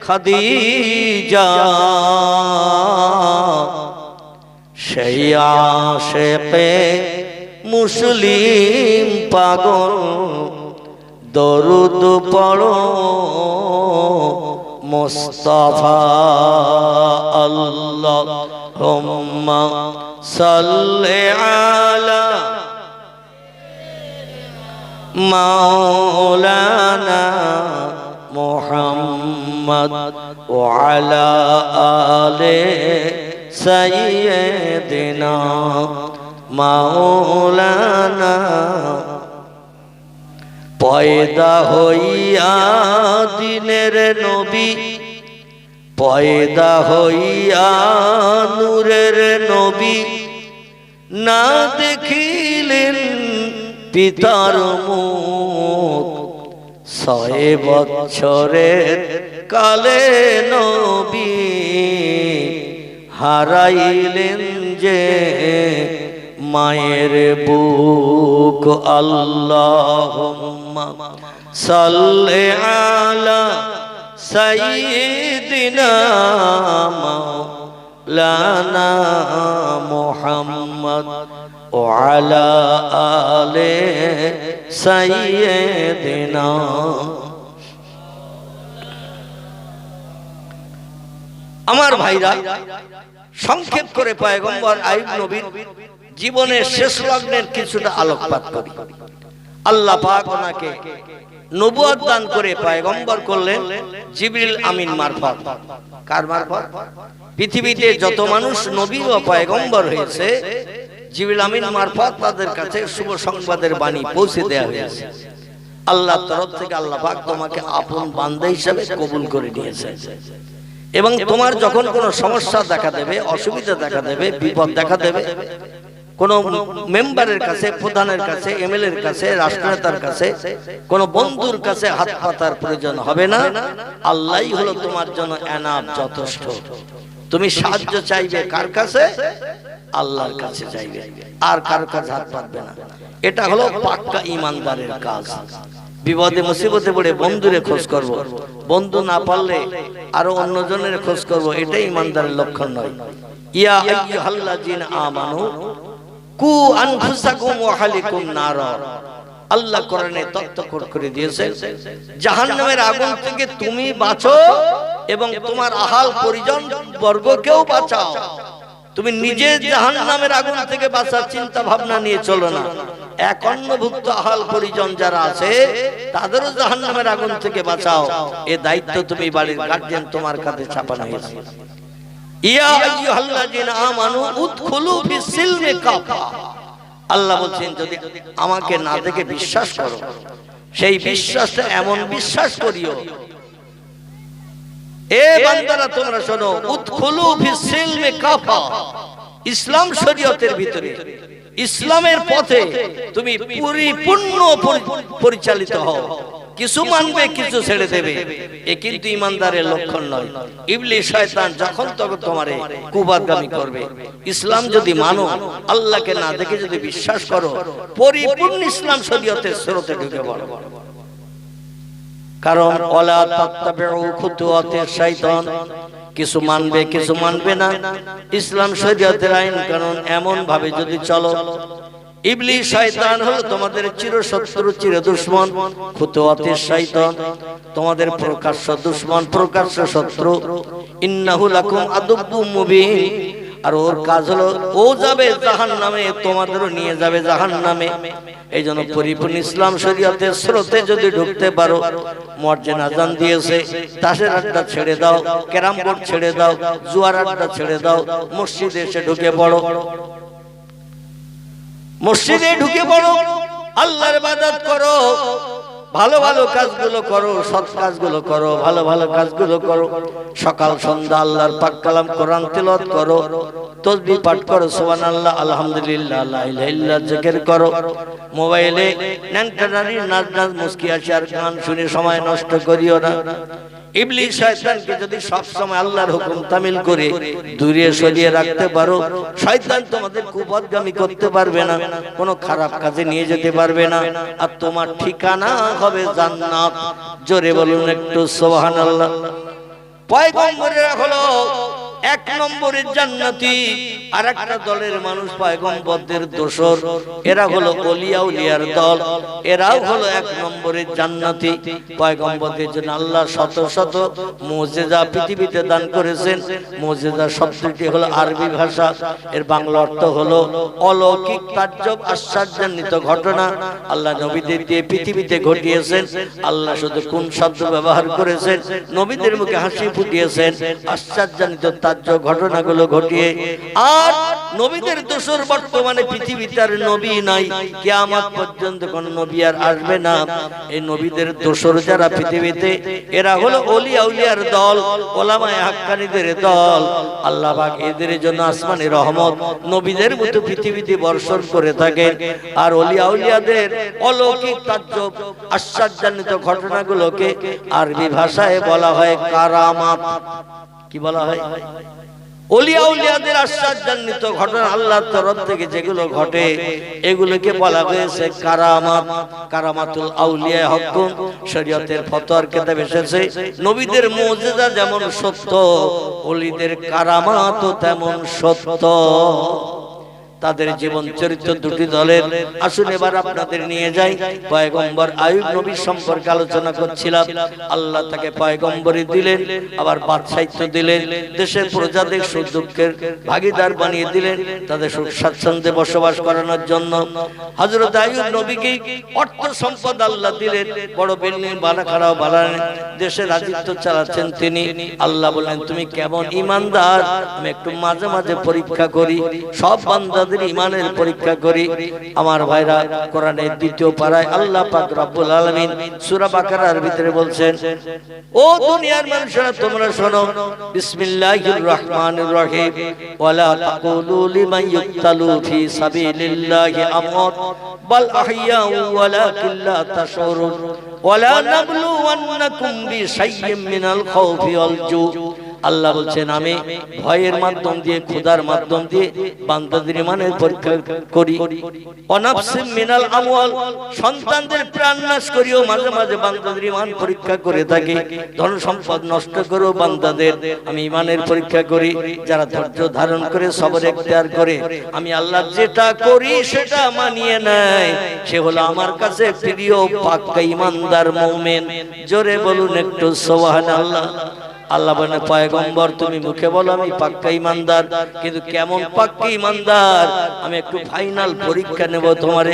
খাদিজা, সেই আশিকে মুসলিম পাগল। দরুদ পড়ো মুস্তাফা, আল্লাহুম্মা সাল্লি আলা মাওলানা মুহাম্মদ ওয়া আলা আলি সাইয়্যিদিনা মাওলানা। পয়দা হইয়া দিনের নবী, পয়দা হইয়া নূরের নবী, না দেখিলেন পিতার মুখ। 6 বছরের কালে নবী হারাইলেন যে মায়ের বুক। আল্লাহুম্মা সাল্লি আলা সাইয়্যিদিনা মাওলানা মুহাম্মদ ওয়া আলা আলি সাইয়্যিদিনা। আমার ভাইরা, সংক্ষেপ করে পয়গম্বর আইয়ুব নবীর জীবনের শেষ লগ্নের কিছুটা আলোকপাত করি। আল্লাহ পাক ওনাকে নবুয়ত দান করে পয়গম্বর করলেন জিবরিল আমিন মারফত। কার মারফত? পৃথিবীতে যত মানুষ নবী ও পয়গম্বর হয়েছে, জিবরিল আমিন মারফত তাদের কাছে শুভ সংবাদের বাণী পৌঁছে দেওয়া হয়েছে। আল্লাহর তরফ থেকে আল্লাহ পাক তোমাকে আপন বান্দা হিসেবে কবুল করে নিয়েছে। এবং তোমার যখন কোনো সমস্যা দেখা দেবে, অসুবিধা দেখা দেবে, বিপদ দেখা দেবে, কোন মেম্বারের কাছে, প্রধানের কাছে, এমএলএ এর কাছে, রাষ্ট্রনেতার কাছে, কোন বন্ধুর কাছে হাত পাতার প্রয়োজন হবে না। আল্লাহই হলো তোমার জন্য এনাফ, যথেষ্ট। তুমি সাহায্য চাইবে কার কাছে? আল্লাহর কাছে চাইবে, আর কার কাছে হাত পাতবে না। এটা হলো পাক্কা ইমানদারের কাজ। বিপদে মুসিবতে পড়ে বন্ধুরে খোঁজ করব, বন্ধু না পারলে আরো অন্যজনের খোঁজ করব, এটাই ইমানদারের লক্ষণ নয়। ইয়া আইয়ুহাল্লাযিনা আমানু কু আনফুসাকুম ওয়া আহলিকুম নারা। আল্লাহ কোরআনে তথ্য করে দিয়েছেন, জাহান্নামের আগুন থেকে তুমি বাঁচো এবং তোমার আহাল পরিজন বর্গকেও বাঁচাও। তুমি নিজে জাহান্নামের আগুন থেকে বাঁচার চিন্তা ভাবনা নিয়ে চলো না, এক অন্নভুক্ত আহাল পরিজন যারা আছে তাদেরও জাহান্নামের আগুন থেকে বাঁচাও। এই দায়িত্ব তুমি বাড়ির গার্জিয়ান তোমার কাঁধে চাপানো হয়েছে। ইয়া আইয়ুহাল্লাযিনা আমানু উদখুলু ফিস সিলমি কাফা। আল্লাহ বলছেন, যদি আমাকে না দেখে বিশ্বাস করো, সেই বিশ্বাসটা এমন বিশ্বাস করিও, এ বান্দারা তোমরা শোনো, উদখুলু ফিস সিলমি কাফা, ইসলাম শরীয়তের ভিতরে, ইসলামের পথে তুমি পরিপূর্ণ পরিচালিত হও। কিছু মানবে, কিছু ছেড়ে দেবে, এ কিন্তু ইমানদারের লক্ষণ নয়। ইবলিস শয়তান যখন তখন তোমারে কুবাদগামী করবে। ইসলাম যদি মানো, আল্লাহকে না দেখে যদি বিশ্বাস করো, পরিপূর্ণ ইসলাম শরীয়তের স্রোতে ঢুকে পড়ো। কারণ ওয়ালা তাত্তাবিউ খুতুওয়াতিশ শাইতান, কিছু মানবে, কিছু মানবে না। ইসলাম শরীয়তের আইন কানুন এমন ভাবে যদি চলো, ইবলিস শয়তান হলো তোমাদের চিরশত্রু, চির দুশমন। খুতুওয়াতিশ শাইতান তোমাদের প্রকাশ্য দুশমন, প্রকাশ্য শত্রু। ইন্নাহু লাকুম আদুব্বুম মুবিন, আর ওর কাজ হলো ও যাবে জাহান্নামে, তোমাদেরও নিয়ে যাবে জাহান্নামে। এই জন্য পরিপূর্ণ ইসলাম শরীয়তের স্রোতে যদি ঢুকতে পারো, মসজিদ আজান দিয়েছে, তাসের আড্ডা ছেড়ে দাও, ক্যারাম বোর্ড ছেড়ে দাও, জুয়ার আড্ডা ছেড়ে দাও, মসজিদে এসে ঢুকে পড়ো, মসজিদে ঢুকে পড়ো, আল্লাহর ইবাদত করো, ভালো ভালো কাজগুলো করো, সৎ কাজগুলো করো, ভালো ভালো কাজগুলো করো। সকাল সন্ধ্যা আল্লাহর পাক কালাম কোরআন তেলাওয়াত করো, তাসবিহ পাঠ করো, সুবহানাল্লাহ, আলহামদুলিল্লাহ, লা ইলাহা ইল্লাল্লাহ জিকির করো। মোবাইলে ন্যাংটানারি নাচ নাচ মুস্কি আর গান শুনে সময় নষ্ট করিও না। ইবলিস শয়তানকে যদি সব সময় আল্লাহর হুকুম তামিল করে দূরে সরিয়ে রাখতে পারো, শয়তান তোমাদের কুপথগামী করতে পারবে না, কোনো খারাপ কাজে নিয়ে যেতে পারবে না, আর তোমার ঠিকানা হবে জান্নাত। জোরে বলুন একটু সুবহানাল্লাহ। পয়গম্বরেরা হলো এক নম্বরের জান্নাতি, আর একটা দলের মানুষ পয়গম্বরদের দোসর, এরা হলো ওলিয়া উলিয়ার দল, এরাও হলো এক নম্বরের জান্নাতি। পয়গম্বরদের জন্য আল্লাহ শত শত মুজিজা পৃথিবীতে দান করেছেন। মুজিজা শব্দটি হলো আরবি ভাষা, এর বাংলা অর্থ হলো অলৌকিক, তাজ্জব, আশ্চর্যান্বিত ঘটনা আল্লাহ নবীদের দিয়ে পৃথিবীতে ঘটিয়েছেন। আল্লাহ শুধু কোন শব্দ ব্যবহার করেছেন? নবীদের মুখে হাসি ফুটিয়েছেন আশ্চর্যান্বিত ঘটনাগুলো ঘটিয়ে। আর নবীদের দোসর বর্তমানে পৃথিবীতে আর নবী নাই, কিয়ামত পর্যন্ত কোন নবী আর আসবে না। এই নবীদের দোসর যারা পৃথিবীতে, এরা হলো ওলিয়া উলিয়ার দল, ওলামায়ে হাক্কানীদের দল। আল্লাহ পাক এদের জন্য আসমানে রহমত নবীদের মতো পৃথিবীতে বর্ষণ করে থাকেন। আর ওলিয়া উলিয়াদের অলৌকিক তাজ্জব আশ্চর্যান্বিত ঘটনাগুলোকে আরবি ভাষায় বলা হয় কারামাত। কি বলা হয়? ওলিয়া উলিয়াদের আশ্চর্যান্বিত ঘটনা আল্লাহর তরফ থেকে যেগুলো ঘটে, এগুলোকে বলা হয়েছে কারামাত। কারামাতুল আউলিয়া হকুম শরীয়তের ফতোয়ার কিতাবে এসেছে, নবীদের মুজিজা যেমন সত্য, ওলিদের কারামাতও তেমন সত্য। তাদের জীবন চরিত্র দুটি দলের। আসুন এবার আপনাদের নিয়ে যাই। পয়গম্বর আইয়ুব নবীর সম্পর্কে আলোচনা করছিলাম। আল্লাহ তাকে পয়গম্বরী দিলেন, আবার বাদশাহিত্য দিলেন, দেশের প্রজাদের সুখ দুঃখের ভাগীদার বানিয়ে দিলেন, তাদের সুখ স্বাচ্ছন্দ্যে বসবাস করানোর জন্য। হযরত আইয়ুব নবীকে অর্থ সম্পদ আল্লাহ দিলেন, বড় বিল্ডিং বানাখারাও বানালেন, দেশে রাজত্ব চালাচ্ছেন তিনি। আল্লাহ বললেন, তুমি কেমন ঈমানদার, আমি একটু মাঝে মাঝে পরীক্ষা করি। সব বান্দা বান্দাদের ঈমানের পরীক্ষা করি। আমার ভাইরা, কোরআনের দ্বিতীয় পারায় আল্লাহ পাক রব্বুল আলামিন সূরা বাকারার ভিতরে বলছেন, ও দুনিয়ার মানুষেরা তোমরা শোনো, বিসমিল্লাহির রহমানির রহিম, ওয়ালা তাকুলু লিমান ইউকতালু ফি সাবিলিল্লাহি আমওয়াত বাল আহইয়াউ ওয়ালাকিন লা তাশউরুন ওয়ালা নাবলুওয়ান্নাকুম বিশাইয়্যিম মিনাল খাউফি ওয়াল জু। আল্লাহ বলছেন, আমি ভয়ের মাধ্যম দিয়ে, ক্ষুধার মাধ্যম দিয়ে বান্দাদের ঈমানের পরীক্ষা করি। অনাফসিম মিনাল আমওয়াল, সন্তানদের প্রাণ নাশ করিও মাঝে মাঝে বান্দাদের ঈমান পরীক্ষা করে থাকি। ধন সম্পদ নষ্ট করেও বান্দাদের আমি ঈমানের পরীক্ষা করি। যারা ধৈর্য ধারণ করে সবর ইখতিয়ার করে আমি আল্লাহ যেটা করি সেটা মানিয়ে নেয়, সে হলো আমার কাছে প্রিয় পাক্কা ঈমানদার মুমিন। জোরে বলুন একটু সুবহানাল্লাহ। আল্লাহ বলেন, পয়গম্বর তুমি মুখে বলো আমি পাক্কা ঈমানদার, কিন্তু কেমন পাক্কা ঈমানদার আমি একটু ফাইনাল পরীক্ষা নেব তোমারে।